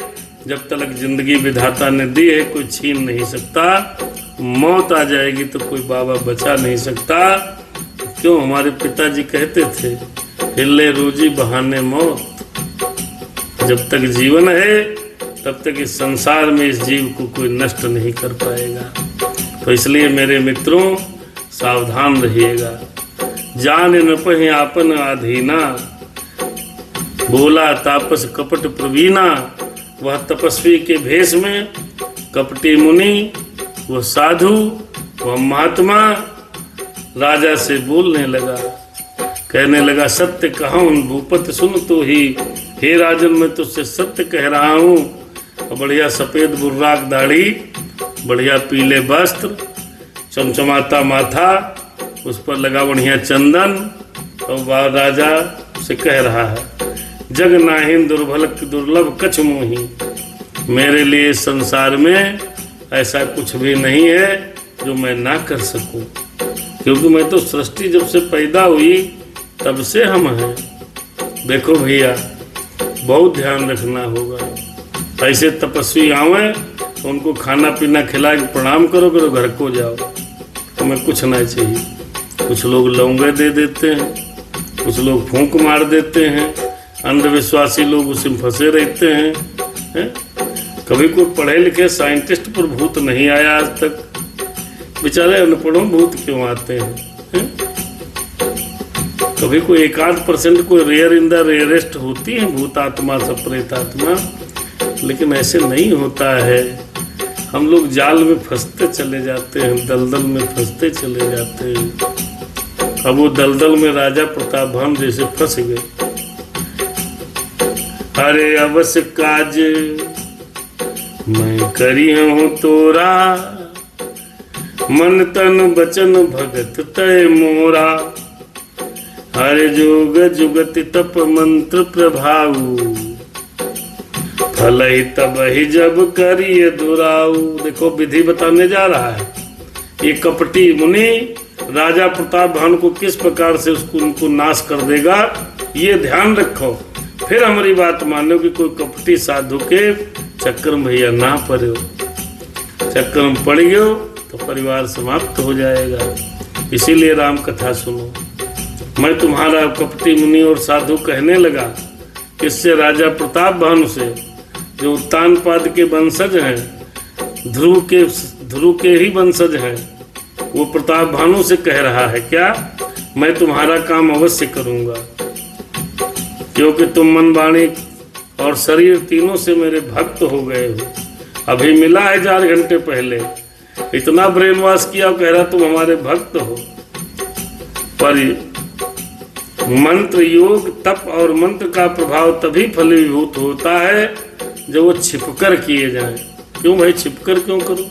जब तक जिंदगी विधाता ने दी है, कोई छीन नहीं सकता। मौत आ जाएगी तो कोई बाबा बचा नहीं सकता। क्यों? हमारे पिताजी कहते थे, हिले रोजी बहाने मौत। जब तक जीवन है तब तक इस संसार में इस जीव को कोई नष्ट नहीं कर पाएगा। तो इसलिए मेरे मित्रों, सावधान रहिएगा। जान न पहि आपन अधीना, बोला तापस कपट प्रवीणा। वह तपस्वी के भेष में, कपटी मुनि, वह साधु, वह महात्मा राजा से बोलने लगा, कहने लगा, सत्य कहूं भूपत सुन तो ही। हे राजन, मैं तुझसे सत्य कह रहा हूँ। बढ़िया सफेद बुर्राक दाढ़ी, बढ़िया पीले वस्त्र, चमचमाता माथा, उस पर लगा बढ़िया चंदन, और राजा से कह रहा है, जग नाहिन दुर्लभ कछ मोही। मेरे लिए संसार में ऐसा कुछ भी नहीं है जो मैं ना कर सकूं, क्योंकि मैं तो सृष्टि जब से पैदा हुई तब से हम हैं। देखो भैया, बहुत ध्यान रखना होगा। ऐसे तपस्वी आवे तो उनको खाना पीना खिला के प्रणाम करो, घर को जाओ, तुम्हें कुछ नहीं चाहिए। कुछ लोग लौंगे दे देते हैं, कुछ लोग फूंक मार देते हैं, अंधविश्वासी लोग उसमें फंसे रहते हैं। कभी कोई पढ़े लिखे साइंटिस्ट पर भूत नहीं आया आज तक। बेचारे अनपढ़ों भूत क्यों आते हैं? कभी कोई 1-8% कोई रेयर इन द रेयरेस्ट होती है भूत आत्मा, सप्रेत आत्मा, लेकिन ऐसे नहीं होता है। हम लोग जाल में फंसते चले जाते हैं, दलदल में फंसते चले जाते हैं। अब वो दलदल में राजा प्रताप भानु जैसे फंस गए। अरे अवश्य काज मैं करी हूँ तोरा, मन तन बचन भगत तय मोरा। हरे जोग जुगति तप मंत्र प्रभाऊ, फल ही तब ही जब करिए दुराऊ। देखो विधि बताने जा रहा है। ये कपटी मुनि राजा प्रताप भानु को किस प्रकार से उनको नाश कर देगा, ये ध्यान रखो। फिर हमारी बात मानो कि कोई कपटी साधु के चक्कर में भैया ना पड़े। चक्कर में पड़ गयो तो परिवार समाप्त हो जाएगा। इसीलिए राम कथा सुनो। मैं तुम्हारा कपटी मुनि और साधु कहने लगा, इससे राजा प्रताप भानु से, जो उत्तानपाद के वंशज हैं, ध्रुव के ही वंशज हैं, वो प्रताप भानु से कह रहा है क्या, मैं तुम्हारा काम अवश्य करूंगा, क्योंकि तुम मन, वाणी और शरीर तीनों से मेरे भक्त हो गए हो। अभी मिला है 4 घंटे पहले, इतना ब्रेन वॉश किया, कह रहा तुम हमारे भक्त हो। पर मंत्र, योग, तप और मंत्र का प्रभाव तभी फलीभूत होता है जब वो छिपकर किए जाएं। क्यों भाई, छिपकर क्यों करो?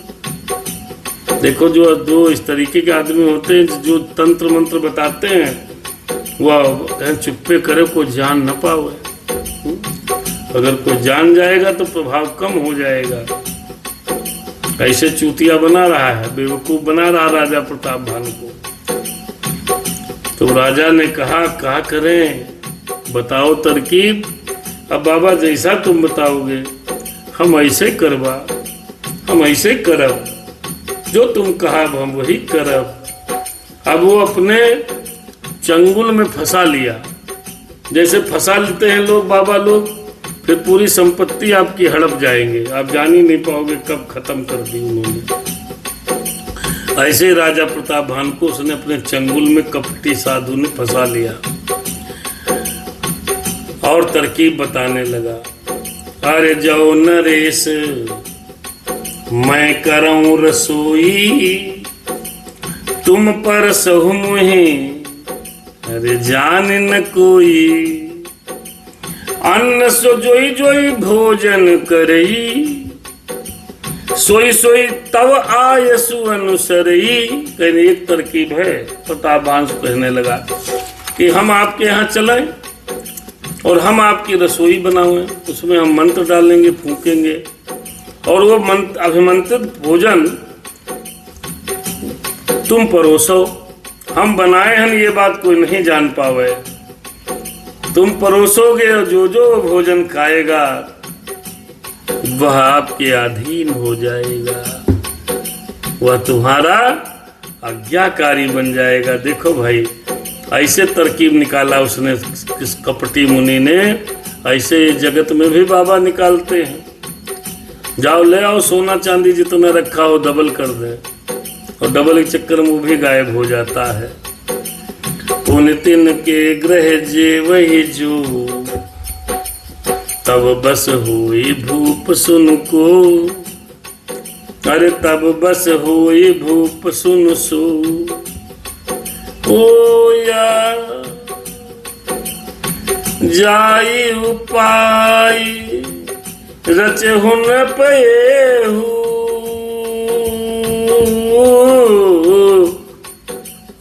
देखो, जो दो इस तरीके के आदमी होते हैं जो तंत्र मंत्र बताते हैं, वह चुप्पे करे, कोई जान न पावे। अगर कोई जान जाएगा तो प्रभाव कम हो जाएगा। ऐसे चूतिया बना रहा है, बेवकूफ बना रहा राजा प्रताप भानु को। तो राजा ने कहा, क्या करें, बताओ तरकीब। अब बाबा जैसा तुम बताओगे हम ऐसे करवा, हम ऐसे करब, जो तुम कहा हम वही करब। अब वो अपने चंगुल में फंसा लिया, जैसे फंसा लेते हैं लोग बाबा लोग, फिर पूरी संपत्ति आपकी हड़प जाएंगे, आप जान ही नहीं पाओगे कब खत्म कर दी उन्होंने। ऐसे राजा प्रताप भानु को उसने अपने चंगुल में कपटी साधु ने फंसा लिया और तरकीब बताने लगा। अरे जाओ नरेश, मैं करऊं रसोई, तुम पर सहु मुहे, अरे जान न कोई, अन्न सो जोई जोई भोजन करई, सोई सोई तव आयसु अनुसरई। कहने एक तरकीब है, प्रताप भानु कहने लगा कि हम आपके यहाँ चलें और हम आपकी रसोई बनाएं, उसमें हम मंत्र डालेंगे, फूकेंगे, और वो अभिमंत्रित भोजन तुम परोसो। हम बनाए हैं ये बात कोई नहीं जान पावे, तुम परोसोगे और जो जो भोजन खाएगा वह आपके अधीन हो जाएगा, वह तुम्हारा आज्ञाकारी बन जाएगा। देखो भाई, ऐसे तरकीब निकाला उसने, किस कपटी मुनि ने। ऐसे जगत में भी बाबा निकालते हैं। जाओ ले आओ सोना चांदी जितना रखा हो डबल कर दे, और डबल के चक्कर में वो भी गायब हो जाता है। पुन तिन के ग्रह जे वही जो, तब बस हुई भूप सुन को, अरे तब बस हुई भूप सुन सो। ओया जाई उपाय रचहु न पएहु,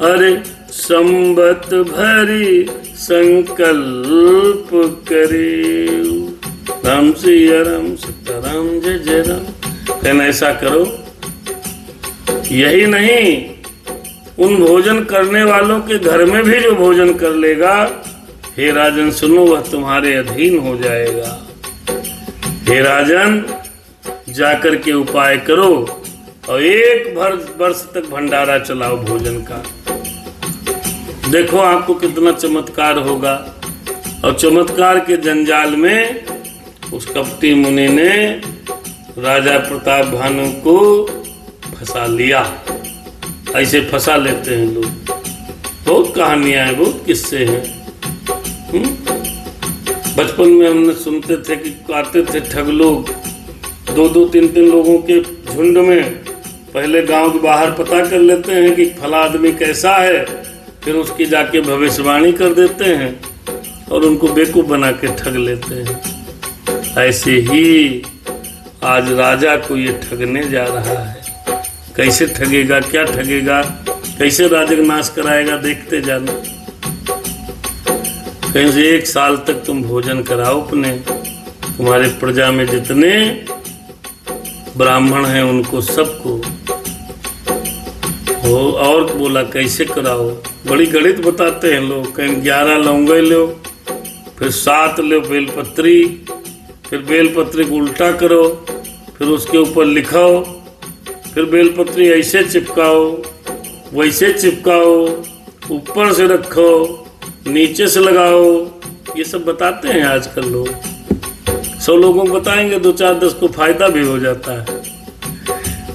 अरे संबत भरी संकल्प करे। राम सिया राम, सीताराम जय जय राम। कहना ऐसा करो, यही नहीं, उन भोजन करने वालों के घर में भी जो भोजन कर लेगा, हे राजन सुनो, वह तुम्हारे अधीन हो जाएगा। हे राजन, जाकर के उपाय करो और 1 वर्ष तक भंडारा चलाओ भोजन का। देखो आपको कितना चमत्कार होगा। और चमत्कार के जंजाल में उस कपटी मुनि ने राजा प्रताप भानु को फंसा लिया। ऐसे फंसा लेते हैं लोग, बहुत कहानियां हैं, बहुत किस्से हैं। बचपन में हमने सुनते थे कि आते थे ठग लोग, 2-2, 3-3 लोगों के झुंड में, पहले गांव के बाहर पता कर लेते हैं कि फला आदमी कैसा है, फिर उसकी जाके भविष्यवाणी कर देते हैं और उनको बेवकूफ बना के ठग लेते हैं। ऐसे ही आज राजा को ये ठगने जा रहा है। कैसे ठगेगा, क्या ठगेगा, कैसे राजा का नाश कराएगा, देखते जाना। कहीं से 1 साल तक तुम भोजन कराओ अपने, तुम्हारे प्रजा में जितने ब्राह्मण हैं उनको सबको हो। और बोला कैसे कराओ, बड़ी गणित बताते हैं लोग। कहीं 11 लौंगे लो, फिर 7 लो बेलपत्री, फिर बेलपत्री को उल्टा करो, फिर उसके ऊपर लिखाओ, फिर बेलपत्री ऐसे चिपकाओ, वैसे चिपकाओ, ऊपर से रखो, नीचे से लगाओ, ये सब बताते हैं आजकल लोग। 100 लोगों को बताएंगे, 2 4 10 को फायदा भी हो जाता है।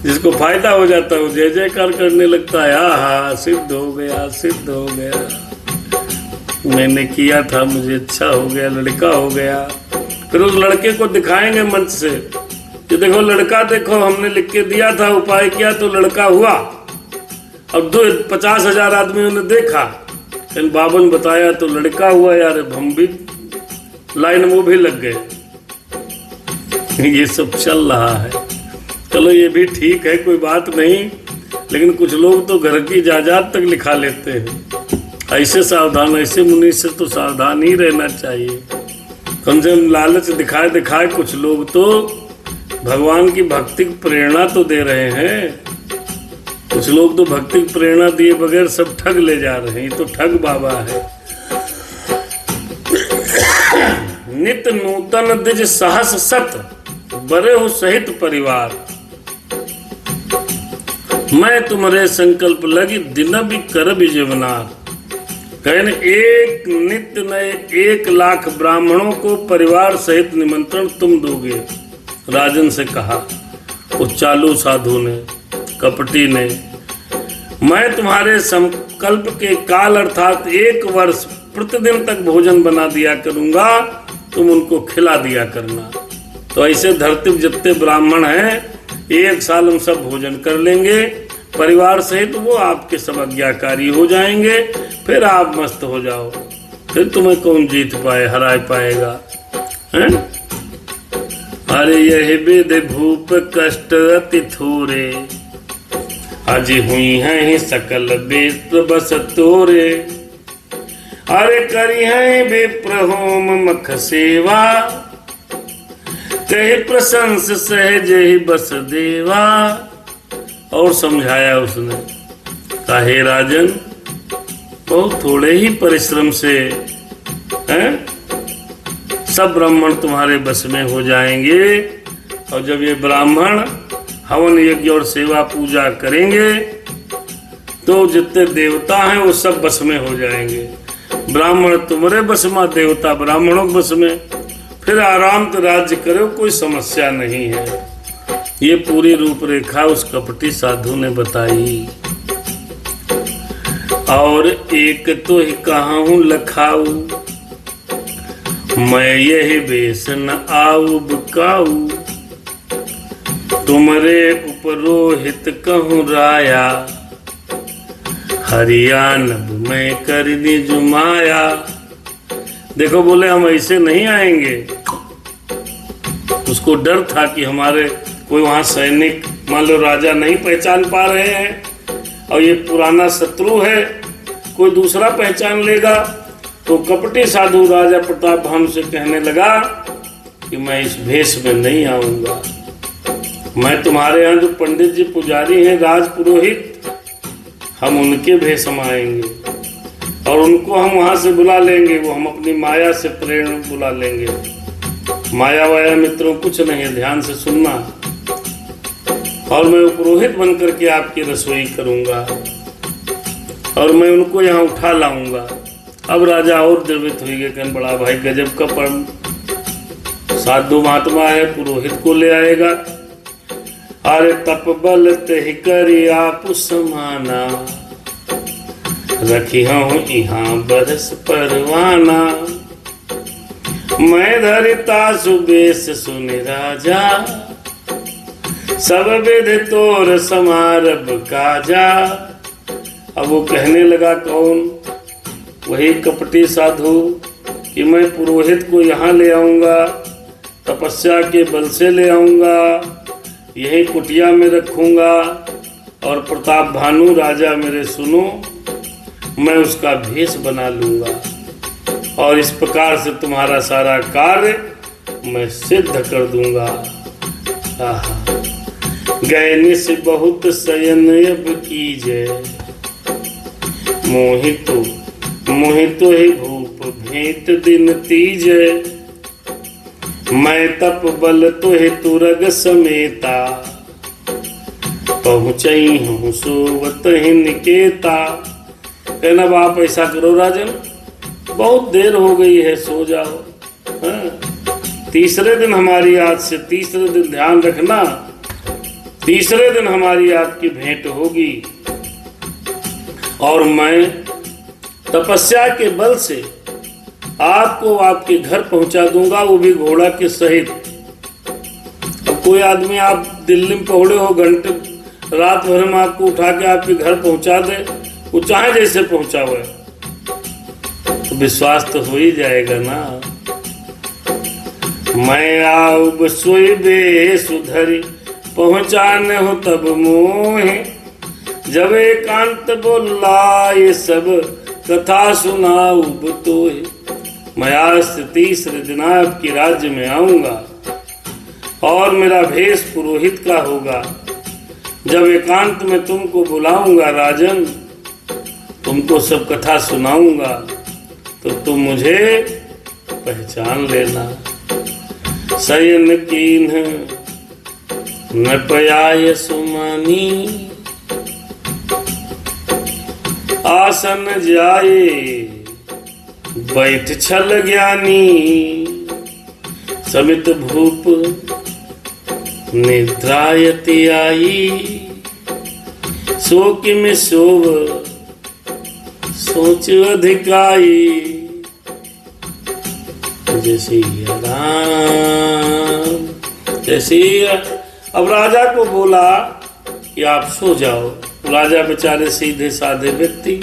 जिसको फायदा हो जाता है वो जय जयकार करने लगता है, आहा सिद्ध हो गया, सिद्ध हो गया, मैंने किया था, मुझे अच्छा हो गया, लड़का हो गया। फिर उस लड़के को दिखाएंगे मंच से कि देखो लड़का, देखो हमने लिख के दिया था, उपाय किया तो लड़का हुआ। अब 50,000 आदमियों ने देखा, लेकिन बाबा ने बताया तो लड़का हुआ। यार हम भी लाइन में भी लग गए। ये सब चल रहा है। चलो ये भी ठीक है, कोई बात नहीं, लेकिन कुछ लोग तो घर की जायदाद तक लिखा लेते हैं। ऐसे सावधान, ऐसे मुनि से तो सावधान ही रहना चाहिए। कम से कम लालच दिखाए दिखाए कुछ लोग तो भगवान की भक्ति की प्रेरणा तो दे रहे हैं। कुछ लोग तो भक्ति की प्रेरणा दिए बगैर सब ठग ले जा रहे हैं। ये तो ठग बाबा है। नित नूतन द्विज सहस सत, बरे हो सहित परिवार। मैं तुम्हारे संकल्प लगी, दिन भी कर भी जीवनार। कहने एक नित्य नए 1 लाख ब्राह्मणों को परिवार सहित निमंत्रण तुम दोगे। राजन से कहा उस चालू साधु ने, कपटी ने, मैं तुम्हारे संकल्प के काल अर्थात 1 वर्ष प्रतिदिन तक भोजन बना दिया करूंगा, तुम उनको खिला दिया करना। तो ऐसे धरती में जितने ब्राह्मण हैं 1 साल हम सब भोजन कर लेंगे परिवार सहित, वो आपके सब आज्ञाकारी हो जाएंगे। फिर आप मस्त हो जाओ, फिर तुम्हें कौन जीत पाए, हरा पाएगा, हैं? अरे यह वेद भूप कष्ट अति थोरे, आज हुई हैं सकल विप्र बस तोरे। अरे करी हैं विप्र होम मख सेवा, कहे प्रशंस सहज ही बस देवा। और समझाया उसने, कहा हे राजन, बहुत थोड़े ही परिश्रम से हैं सब ब्राह्मण तुम्हारे बस में हो जाएंगे। और जब ये ब्राह्मण हवन यज्ञ और सेवा पूजा करेंगे तो जितने देवता हैं वो सब बस में हो जाएंगे। ब्राह्मण तुम्हारे बस में, देवता ब्राह्मणों के बस में। फिर आराम से राज्य करो, कोई समस्या नहीं है। ये पूरी रूपरेखा उस कपटी साधु ने बताई। और एक तो ही कहाऊं लखाऊ, मैं यही बेस न आऊ बुकाऊ। तुमरे उपरोहित कहूँ राया, हरियाणब में करनी जुमाया। देखो बोले हम ऐसे नहीं आएंगे। उसको डर था कि हमारे कोई वहां सैनिक, मान लो राजा नहीं पहचान पा रहे हैं और ये पुराना शत्रु है, कोई दूसरा पहचान लेगा। तो कपटी साधु राजा प्रताप भानु से कहने लगा कि मैं इस भेष में नहीं आऊंगा। मैं तुम्हारे यहाँ जो पंडित जी पुजारी हैं, राज पुरोहित, हम उनके भेष में आएंगे और उनको हम वहां से बुला लेंगे। वो हम अपनी माया से प्रेरणा बुला लेंगे। माया वाया मित्रों कुछ नहीं है, ध्यान से सुनना। और मैं पुरोहित बनकर के आपकी रसोई करूंगा और मैं उनको यहाँ उठा लाऊंगा। अब राजा और द्रवित हुई गए, कहने बड़ा भाई गजब का परम साधु महात्मा है, पुरोहित को ले आएगा। अरे तप बल तहि करी आप समाना, रखी हूँ यहाँ बरस परवाना। मैं धरिता सुबेश सुनि राजा, सब विध तोर समारभ काजा। अब वो कहने लगा कौन? वही कपटी साधु कि मैं पुरोहित को यहाँ ले आऊंगा, तपस्या के बल से ले आऊंगा, यही कुटिया में रखूंगा और प्रताप भानु राजा मेरे सुनो, मैं उसका भेष बना लूंगा और इस प्रकार से तुम्हारा सारा कार्य मैं सिद्ध कर दूंगा। गए निस बहुत शयन अब कीजे, मोहितो ही भूप भेंट दिन तीजे। मैं तप बल तो हे तुरग समेता, पहुँचई हूँ सोवत ही निकेता। कहना बाप ऐसा करो राजन, बहुत देर हो गई है, सो जाओ। तीसरे दिन हमारी आज से, तीसरे दिन ध्यान रखना, तीसरे दिन हमारी आपकी भेंट होगी और मैं तपस्या के बल से आपको आपके घर पहुंचा दूंगा, वो भी घोड़ा के सहित। अब कोई आदमी आप दिल्ली में पहुंचे हो, घंटे रात भर में आपको उठा के आपके घर पहुंचा दे, वो चाहे जैसे पहुंचा हुआ, तो विश्वास तो हो ही जाएगा ना। मैं आऊब सोई बे सुधरी, पहुंचाने हो तब मोहे, जब एकांत बोला ये सब कथा सुनाऊब तोहे। मैं आज से तीसरे दिन आपके राज्य में आऊंगा और मेरा भेष पुरोहित का होगा। जब एकांत में तुमको बुलाऊंगा राजन, तुमको सब कथा सुनाऊंगा, तो तुम मुझे पहचान लेना। शयन कीन्ह न पयाय सुमानी, आसन जाए बैठ छल ज्ञानी। समित भूप निद्रायति आई, शोक में शोभ सोच अधिकाई। जैसे राम, जैसे अब राजा को बोला कि आप सो जाओ। राजा बेचारे सीधे साधे व्यक्ति,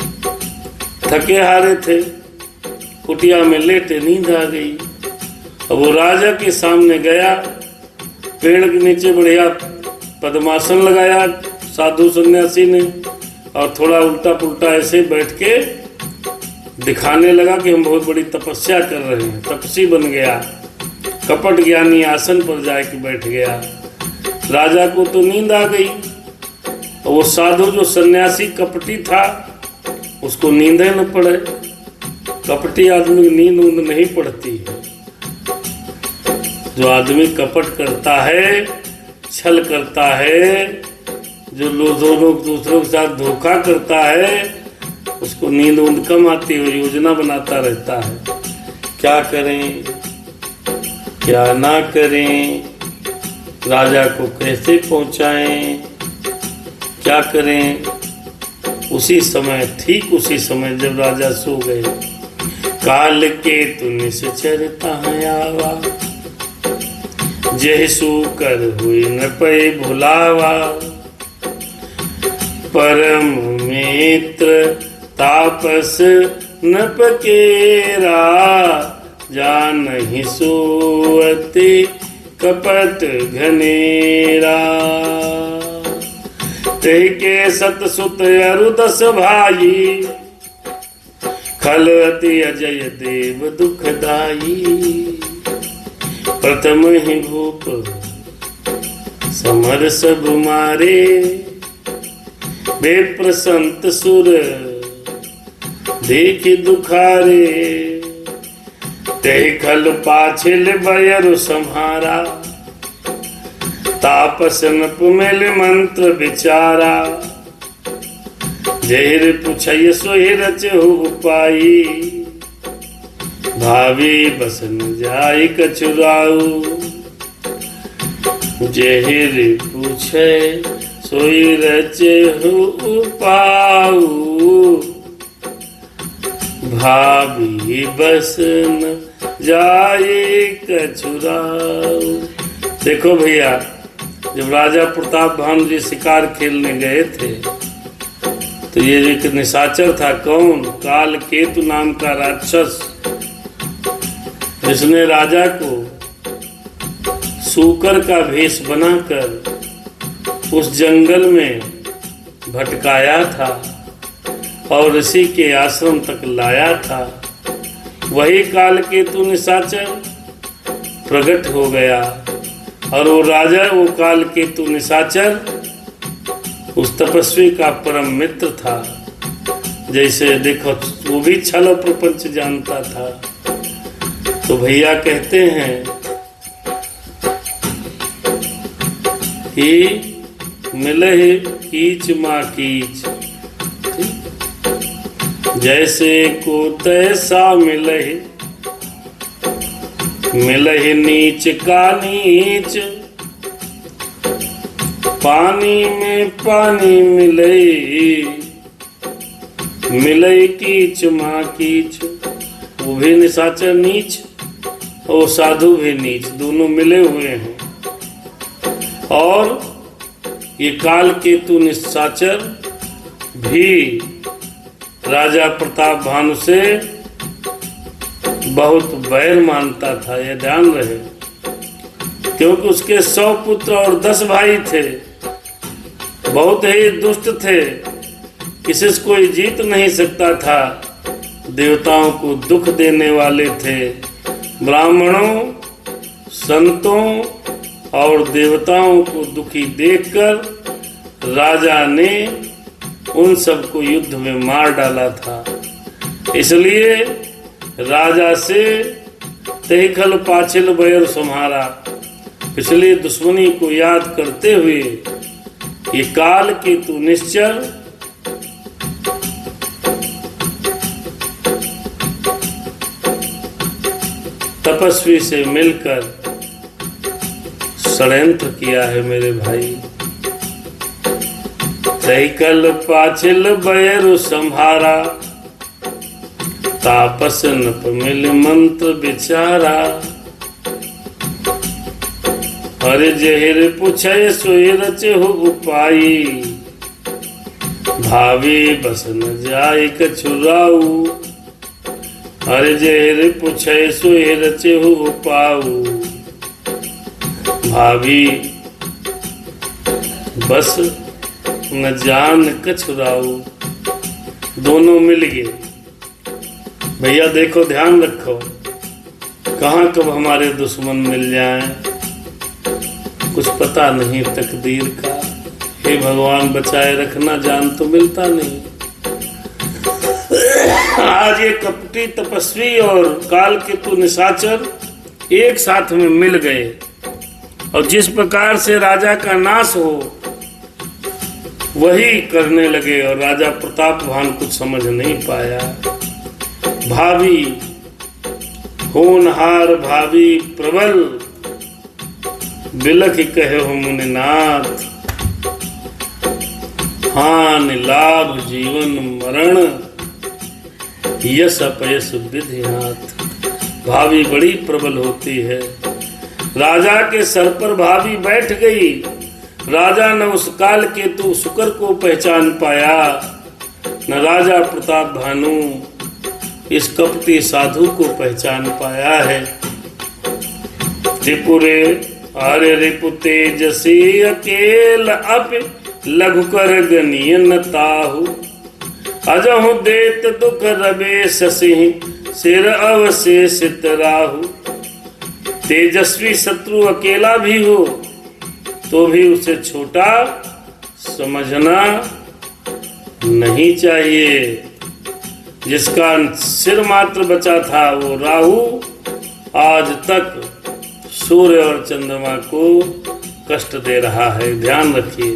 थके हारे थे, कुटिया में लेटे, नींद आ गई। अब वो राजा के सामने गया, पेड़ के नीचे बढ़िया पद्मासन लगाया साधु सन्यासी ने, और थोड़ा उल्टा पुल्टा ऐसे बैठ के दिखाने लगा कि हम बहुत बड़ी तपस्या कर रहे हैं। तपस्वी बन गया, कपट ज्ञानी आसन पर जाके बैठ गया। राजा को तो नींद आ गई, और वो साधु जो सन्यासी कपटी था, उसको नींद न पड़े। कपटी आदमी की नींद ऊंद नहीं पड़ती है। जो आदमी कपट करता है, छल करता है, जो लोग दूसरों के साथ धोखा करता है, उसको नींद ऊंद कम आती है, योजना बनाता रहता है। क्या करें क्या ना करें, राजा को कैसे पहुंचाएं, क्या करें। उसी समय, ठीक उसी समय जब राजा सो गए, काल के तुनि से चरता आवा, जैसु कर हुई न पे भुलावा। परम मित्र तापस न पकेरा, जानहि सोअति कपट घनेरा। तेहि के सत सुत अरु 10 भाई, खल अति अजय देव दुखदाई। प्रथम ही भूप समर सब मारे, विप्र संत सुर देख दुखारे। तेहि खल पाछिल बयरु सम्हारा, तापस नप मिल मंत्र विचारा। जहिर पुछय सोहि रचहु उपाई, भावी बसन जाय कछुराऊ। जहिर पूछय सोई रचहु उपाऊ, भावी बसन जाए कछुराऊ। देखो भैया, जब राजा प्रताप भानु जी शिकार खेलने गए थे, तो ये एक निशाचर था। कौन? काल केतु नाम का राक्षस, जिसने राजा को सूकर का भेष बनाकर उस जंगल में भटकाया था और ऋषि के आश्रम तक लाया था। वही काल केतु निशाचर प्रकट हो गया, और वो राजा, वो काल केतु निशाचर उस तपस्वी का परम मित्र था। जैसे देखो, वो भी छल और प्रपंच जानता था। तो भैया कहते हैं कि मिलहि कीच मा कीच। जैसे को तैसा मिलहि, मिलहि नीच का नीच। पानी में पानी मिलई, मिलई कीच मा कीच। वो भी निशाचर नीच और साधु भी नीच, दोनों मिले हुए हैं। और ये काल केतु निशाचर भी राजा प्रताप भानु से बहुत बैर मानता था, यह ध्यान रहे, क्योंकि उसके 100 पुत्र और 10 भाई थे, बहुत ही दुष्ट थे, किसी से कोई जीत नहीं सकता था, देवताओं को दुख देने वाले थे। ब्राह्मणों, संतों और देवताओं को दुखी देखकर राजा ने उन सबको युद्ध में मार डाला था। इसलिए राजा से तहिखल पाछिल बैर सम्हारा, पिछली दुश्मनी को याद करते हुए ये काल केतु निश्चर तपस्वी से मिलकर षड्यंत्र किया है मेरे भाई। तहिखल पाछिल बैर सम्हारा, तापस नप मिल मंत्र विचारा। हर जहर पूछे सोई रचहु उपाई, भावे बस न जाय कछुराऊ। हर जहर पूछे सोई रचहु उपाऊ, भावी बस न जान कछुराऊ। दोनों मिल गए। भैया देखो, ध्यान रखो, कहाँ कब हमारे दुश्मन मिल जाएं, कुछ पता नहीं तकदीर का। हे भगवान बचाए रखना, जान तो मिलता नहीं। आज ये कपटी तपस्वी और काल केतु निशाचर एक साथ में मिल गए और जिस प्रकार से राजा का नाश हो वही करने लगे। और राजा प्रताप भान कुछ समझ नहीं पाया। भावी होनहार भावी प्रबल, बिलख कहे हो मुनिनाथ। हान लाभ जीवन मरण, यश अपयश विधि हाथ। भावी बड़ी प्रबल होती है। राजा के सर पर भावी बैठ गई। राजा न उस काल केतु शुक्र को पहचान पाया, न राजा प्रताप भानु इस कपटी साधु को पहचान पाया है। त्रिपुरे आर्य रिपु तेजसी, अकेल अप लघु कर गनीय न ताहु। अजहु देत दुख रवे सिंह, सिर अवशेषित राहु। तेजस्वी शत्रु अकेला भी हो तो भी उसे छोटा समझना नहीं चाहिए। जिसका सिर मात्र बचा था वो राहु आज तक सूर्य और चंद्रमा को कष्ट दे रहा है, ध्यान रखिए।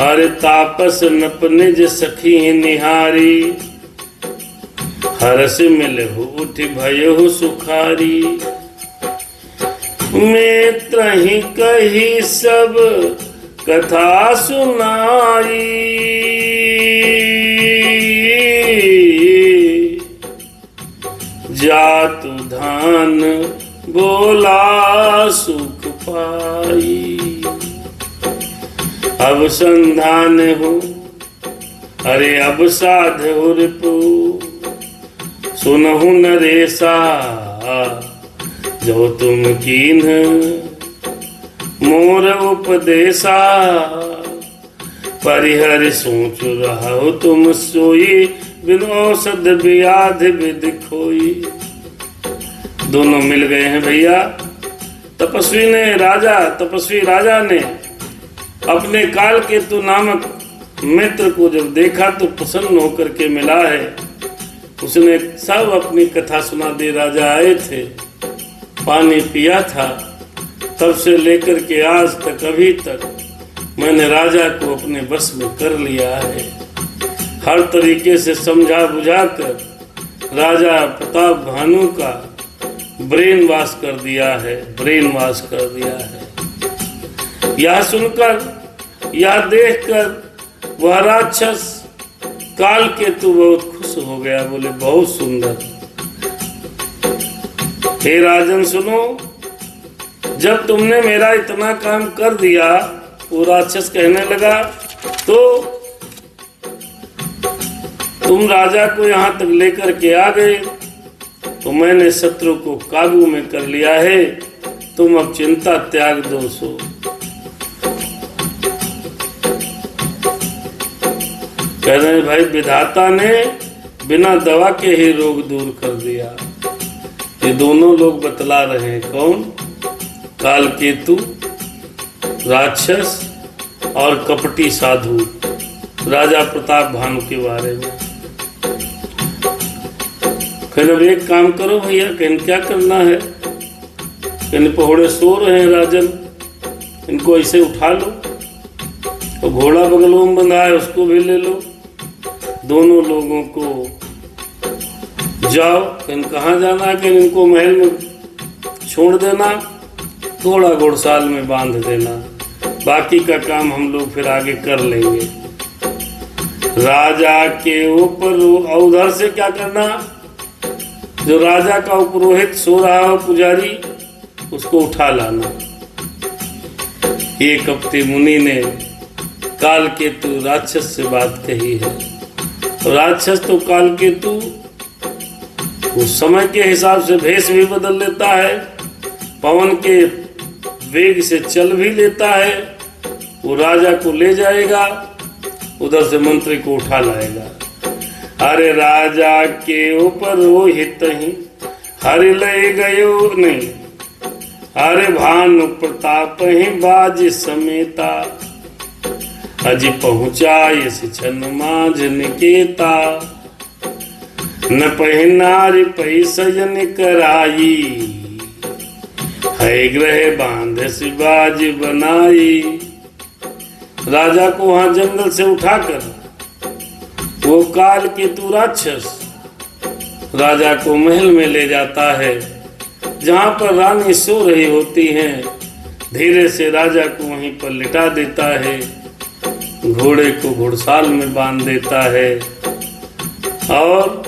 अरे तापस नप निज सखी निहारी, हरस मिल हो उठ भय हो सुखारी। मित्र ही कही सब कथा सुनाई, जातु धान बोला सुख पाई। अब संधान हो अरे अब साध हो रिपु, सुनहु नरेसा जो तुम कीन्ह मोर उपदेशा। परिहर सोच रहा हो तुम सोई, बिन औषध व्याधि विधि खोई। दोनों मिल गए हैं भैया। तपस्वी राजा ने अपने काल केतु नामक मित्र को जब देखा तो प्रसन्न होकर के मिला है। उसने सब अपनी कथा सुना दी। राजा आए थे, पानी पिया था, तब से लेकर के आज तक अभी तक मैंने राजा को अपने बस में कर लिया है। हर तरीके से समझा बुझाकर राजा प्रताप भानु का ब्रेन वॉश कर दिया है, ब्रेन वॉश कर दिया है। यह सुनकर, यह देखकर वह राक्षस कालकेतु बहुत खुश हो गया, बोले बहुत सुंदर। हे राजन सुनो, जब तुमने मेरा इतना काम कर दिया, वो राक्षस कहने लगा, तो तुम राजा को यहां तक लेकर के आ गए, तो मैंने शत्रु को काबू में कर लिया है, तुम अब चिंता त्याग दो। सो कह रहे भाई, विधाता ने बिना दवा के ही रोग दूर कर दिया। ये दोनों लोग बतला रहे हैं, कौन? कालकेतु राक्षस और कपटी साधु राजा प्रताप भानु के बारे में। फिर अब एक काम करो भैया, कहने क्या करना है? कहने पहोड़े सो रहे हैं राजन, इनको ऐसे उठा लो, तो घोड़ा बगलों में बंधा है उसको भी ले लो, दोनों लोगों को जाओ। कहाँ जाना है? कि इनको महल में छोड़ देना, घोड़ा घोड़साल में बांध देना, बाकी का काम हम लोग फिर आगे कर लेंगे। राजा के ऊपर, और उधर से क्या करना? जो राजा का उपरोहित सो रहा हो, पुजारी, उसको उठा लाना। ये कपटी मुनि ने कालकेतु राक्षस से बात कही है। राक्षस तो कालकेतु उस समय के हिसाब से भेष भी बदल लेता है, पवन के वेग से चल भी लेता है। वो राजा को ले जाएगा, उधर से मंत्री को उठा लाएगा। अरे राजा के ऊपर वो हित ही हरि ले गयो नहीं, अरे भानु प्रताप ही बाज समेता, अजी पहुँचा इस छन माझ निकेता, न पहिनारी पैसजन कराई, है ग्रह बांध सिबाज बनाई। राजा को वहां जंगल से उठाकर वो कालकेतु राक्षस राजा को महल में ले जाता है, जहां पर रानी सो रही होती हैं। धीरे से राजा को वहीं पर लिटा देता है, घोड़े को घुड़साल में बांध देता है, और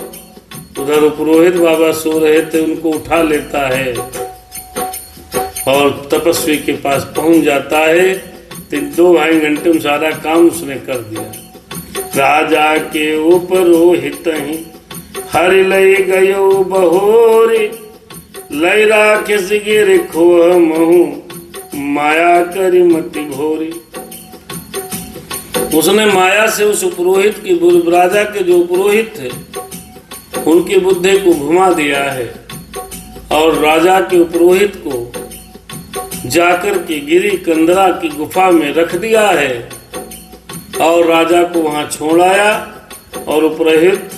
उधर पुरोहित बाबा सो रहे थे, उनको उठा लेता है और तपस्वी के पास पहुंच जाता है। 2 घंटे में सारा काम उसने कर दिया। राजा के ऊपर वो हित ही हरि लय गयो बहोरी, लय राक्षस गिर खोह महु, माया करी मति भोरी। उसने माया से उस पुरोहित की, राजा के जो पुरोहित थे, उनकी बुद्धि को घुमा दिया है, और राजा के पुरोहित को जाकर के गिरी कंदरा की गुफा में रख दिया है, और राजा को वहां छोड़ आया और पुरोहित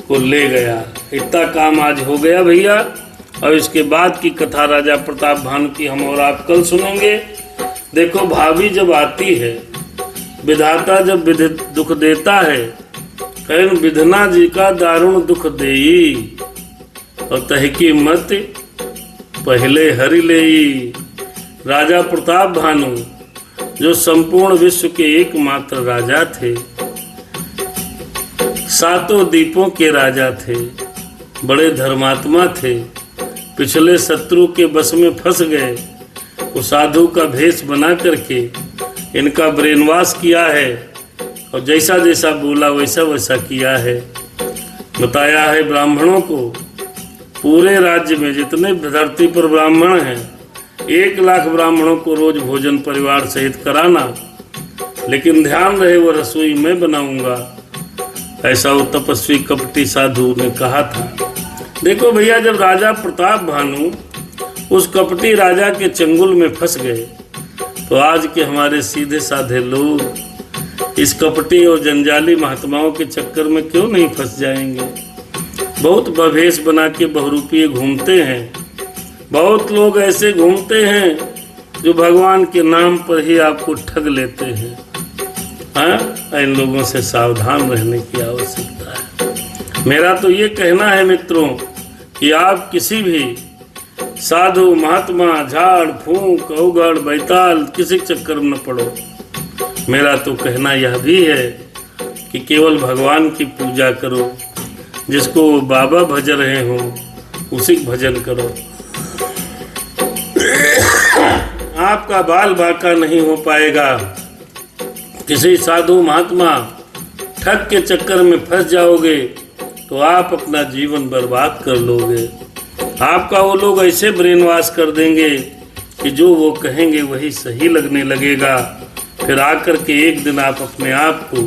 को ले गया। इतना काम आज हो गया भैया। और इसके बाद की कथा राजा प्रताप भानु की हम और आप कल सुनेंगे। देखो, भाभी जब आती है, विधाता जब दुख देता है, कहीं विधना जी का दारुण दुख देई, और तहकी मत पहले हरि लेई। राजा प्रताप भानु जो संपूर्ण विश्व के एकमात्र राजा थे, 7 द्वीपों के राजा थे, बड़े धर्मात्मा थे, पिछले शत्रु के बस में फंस गए, वो साधु का भेष बना करके इनका ब्रेन वॉश किया है, और जैसा जैसा बोला वैसा वैसा किया है। बताया है ब्राह्मणों को, पूरे राज्य में जितने धरती पर ब्राह्मण हैं, 1 लाख ब्राह्मणों को रोज भोजन परिवार सहित कराना, लेकिन ध्यान रहे वो रसोई मैं बनाऊंगा, ऐसा वो तपस्वी कपटी साधु ने कहा था। देखो भैया, जब राजा प्रताप भानु उस कपटी राजा के चंगुल में फंस गए, तो आज के हमारे सीधे साधे लोग इस कपटी और जंजाली महात्माओं के चक्कर में क्यों नहीं फंस जाएंगे। बहुत भेष बना के बहुरूपीय घूमते हैं, बहुत लोग ऐसे घूमते हैं जो भगवान के नाम पर ही आपको ठग लेते हैं। हाँ, इन लोगों से सावधान रहने की आवश्यकता है। मेरा तो ये कहना है मित्रों कि आप किसी भी साधु महात्मा झाड़ फूंक अवगढ़ बैताल किसी चक्कर में न पड़ो। मेरा तो कहना यह भी है कि केवल भगवान की पूजा करो, जिसको बाबा भज रहे हो उसी भजन करो। आपका बाल बांका नहीं हो पाएगा। किसी साधु महात्मा ठग के चक्कर में फंस जाओगे तो आप अपना जीवन बर्बाद कर लोगे। आपका वो लोग ऐसे ब्रेन वॉश कर देंगे कि जो वो कहेंगे वही सही लगने लगेगा। फिर आकर के एक दिन आप अपने आप को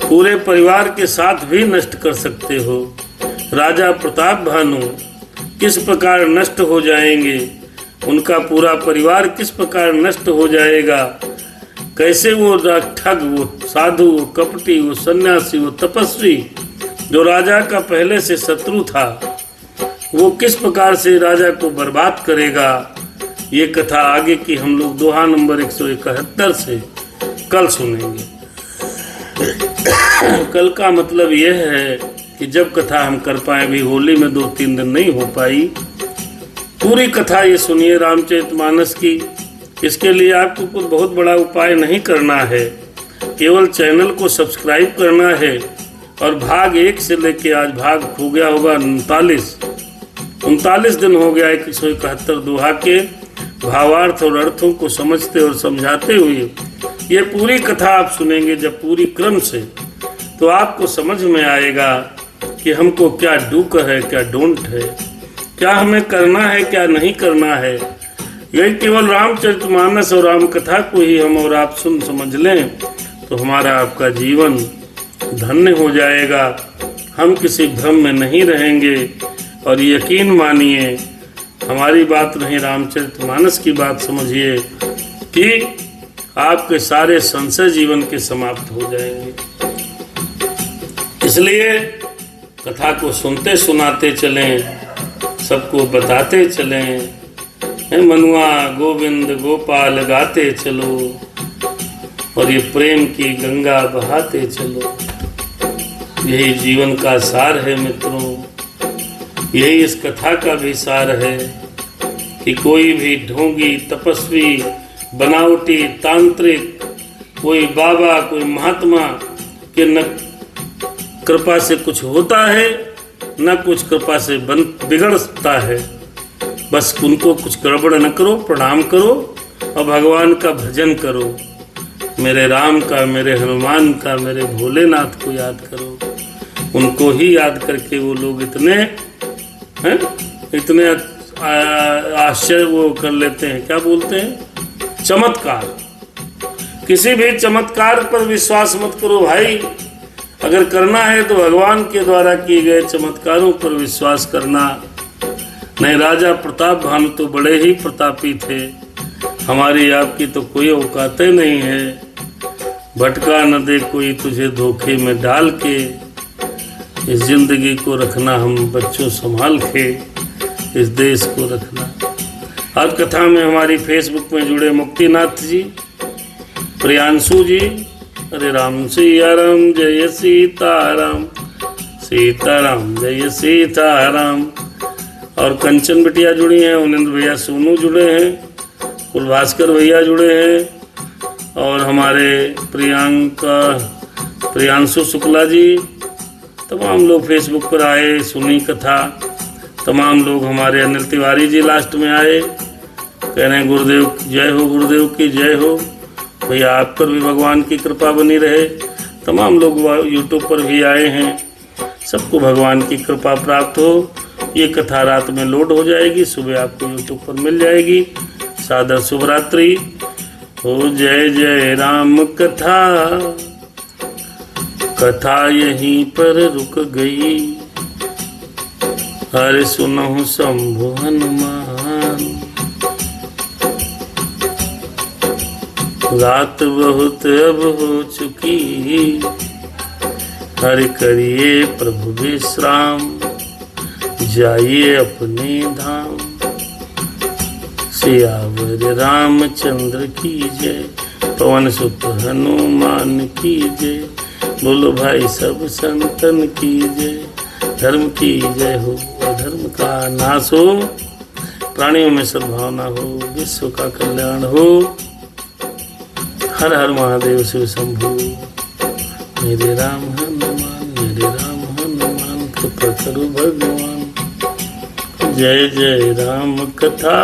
पूरे परिवार के साथ भी नष्ट कर सकते हो। राजा प्रताप भानु किस प्रकार नष्ट हो जाएंगे, उनका पूरा परिवार किस प्रकार नष्ट हो जाएगा, कैसे वो ठग, वो साधु, वो कपटी, वो सन्यासी, वो तपस्वी जो राजा का पहले से शत्रु था, वो किस प्रकार से राजा को बर्बाद करेगा। ये कथा आगे की हम लोग दोहा नंबर 171 से कल सुनेंगे। कल का मतलब यह है कि जब कथा हम कर पाए, भी होली में 2-3 दिन नहीं हो पाई। पूरी कथा ये सुनिए रामचरितमानस की। इसके लिए आपको कुछ बहुत बड़ा उपाय नहीं करना है, केवल चैनल को सब्सक्राइब करना है और भाग 1 से लेके आज भाग हो गया होगा 39 दिन हो गया 171 दोहा के भावार्थ और अर्थों को समझते और समझाते हुए ये पूरी कथा आप सुनेंगे जब पूरी क्रम से, तो आपको समझ में आएगा कि हमको क्या डूक है, क्या डोंट है, क्या हमें करना है, क्या नहीं करना है। यही केवल रामचरितमानस और राम कथा को ही हम और आप सुन समझ लें तो हमारा आपका जीवन धन्य हो जाएगा। हम किसी भ्रम में नहीं रहेंगे। और यकीन मानिए, हमारी बात नहीं, रामचरितमानस की बात समझिए कि आपके सारे संशय जीवन के समाप्त हो जाएंगे। इसलिए कथा को सुनते सुनाते चलें, सबको बताते चलें। मनुआ गोविंद गोपाल गाते चलो और ये प्रेम की गंगा बहाते चलो। यही जीवन का सार है मित्रों। यही इस कथा का भी सार है कि कोई भी ढोंगी, तपस्वी, बनावटी, तांत्रिक, कोई बाबा, कोई महात्मा के न कृपा से कुछ होता है, न कुछ कृपा से बिगड़ता है। बस उनको कुछ गड़बड़ न करो, प्रणाम करो और भगवान का भजन करो। मेरे राम का, मेरे हनुमान का, मेरे भोलेनाथ को याद करो। उनको ही याद करके वो लोग इतने आश्चर्य वो कर लेते हैं, क्या बोलते हैं, चमत्कार। किसी भी चमत्कार पर विश्वास मत करो भाई। अगर करना है तो भगवान के द्वारा किए गए चमत्कारों पर विश्वास करना। नहीं, राजा प्रताप भानु तो बड़े ही प्रतापी थे। हमारी आपकी तो कोई औकात नहीं है। भटका न दे कोई तुझे धोखे में डाल के, इस जिंदगी को रखना हम बच्चों संभाल के, इस देश को रखना। आज कथा में हमारी फेसबुक में जुड़े मुक्तिनाथ जी, प्रियांशु जी, अरे राम सिया राम, जय सीताराम, सीताराम जय सीताराम। और कंचन बिटिया जुड़ी हैं, उनेंद्र भैया सोनू जुड़े हैं, कुलभास्कर भैया जुड़े हैं और हमारे प्रियांशु शुक्ला जी, तमाम लोग फेसबुक पर आए, सुनी कथा। तमाम लोग हमारे अनिल तिवारी जी लास्ट में आए, कह रहे हैं गुरुदेव जय हो, गुरुदेव की जय हो। भैया आप पर भी भगवान की कृपा बनी रहे। तमाम लोग यूट्यूब पर भी आए हैं, सबको भगवान की कृपा प्राप्त हो। ये कथा रात में लोड हो जाएगी, सुबह आपको यूट्यूब पर मिल जाएगी। सादर शुभरात्रि हो। जय जय राम। कथा यहीं पर रुक गई। अरे सुनो शंभु हनुमान, रात बहुत अब हो चुकी, हरि करिए प्रभु विश्राम, जाइए अपने धाम। सियावर रामचंद्र की जय, पवन सुत हनुमान की जय। बोलो भाई सब संतन की जय, धर्म की जय हो, अधर्म का नाश हो, प्राणियों में सद्भावना हो, विश्व का कल्याण हो। हर हर महादेव शिव शंभु। मेरे राम हनुमान, मेरे राम हनुमान, कृपा करो भगवान। जय जय राम कथा।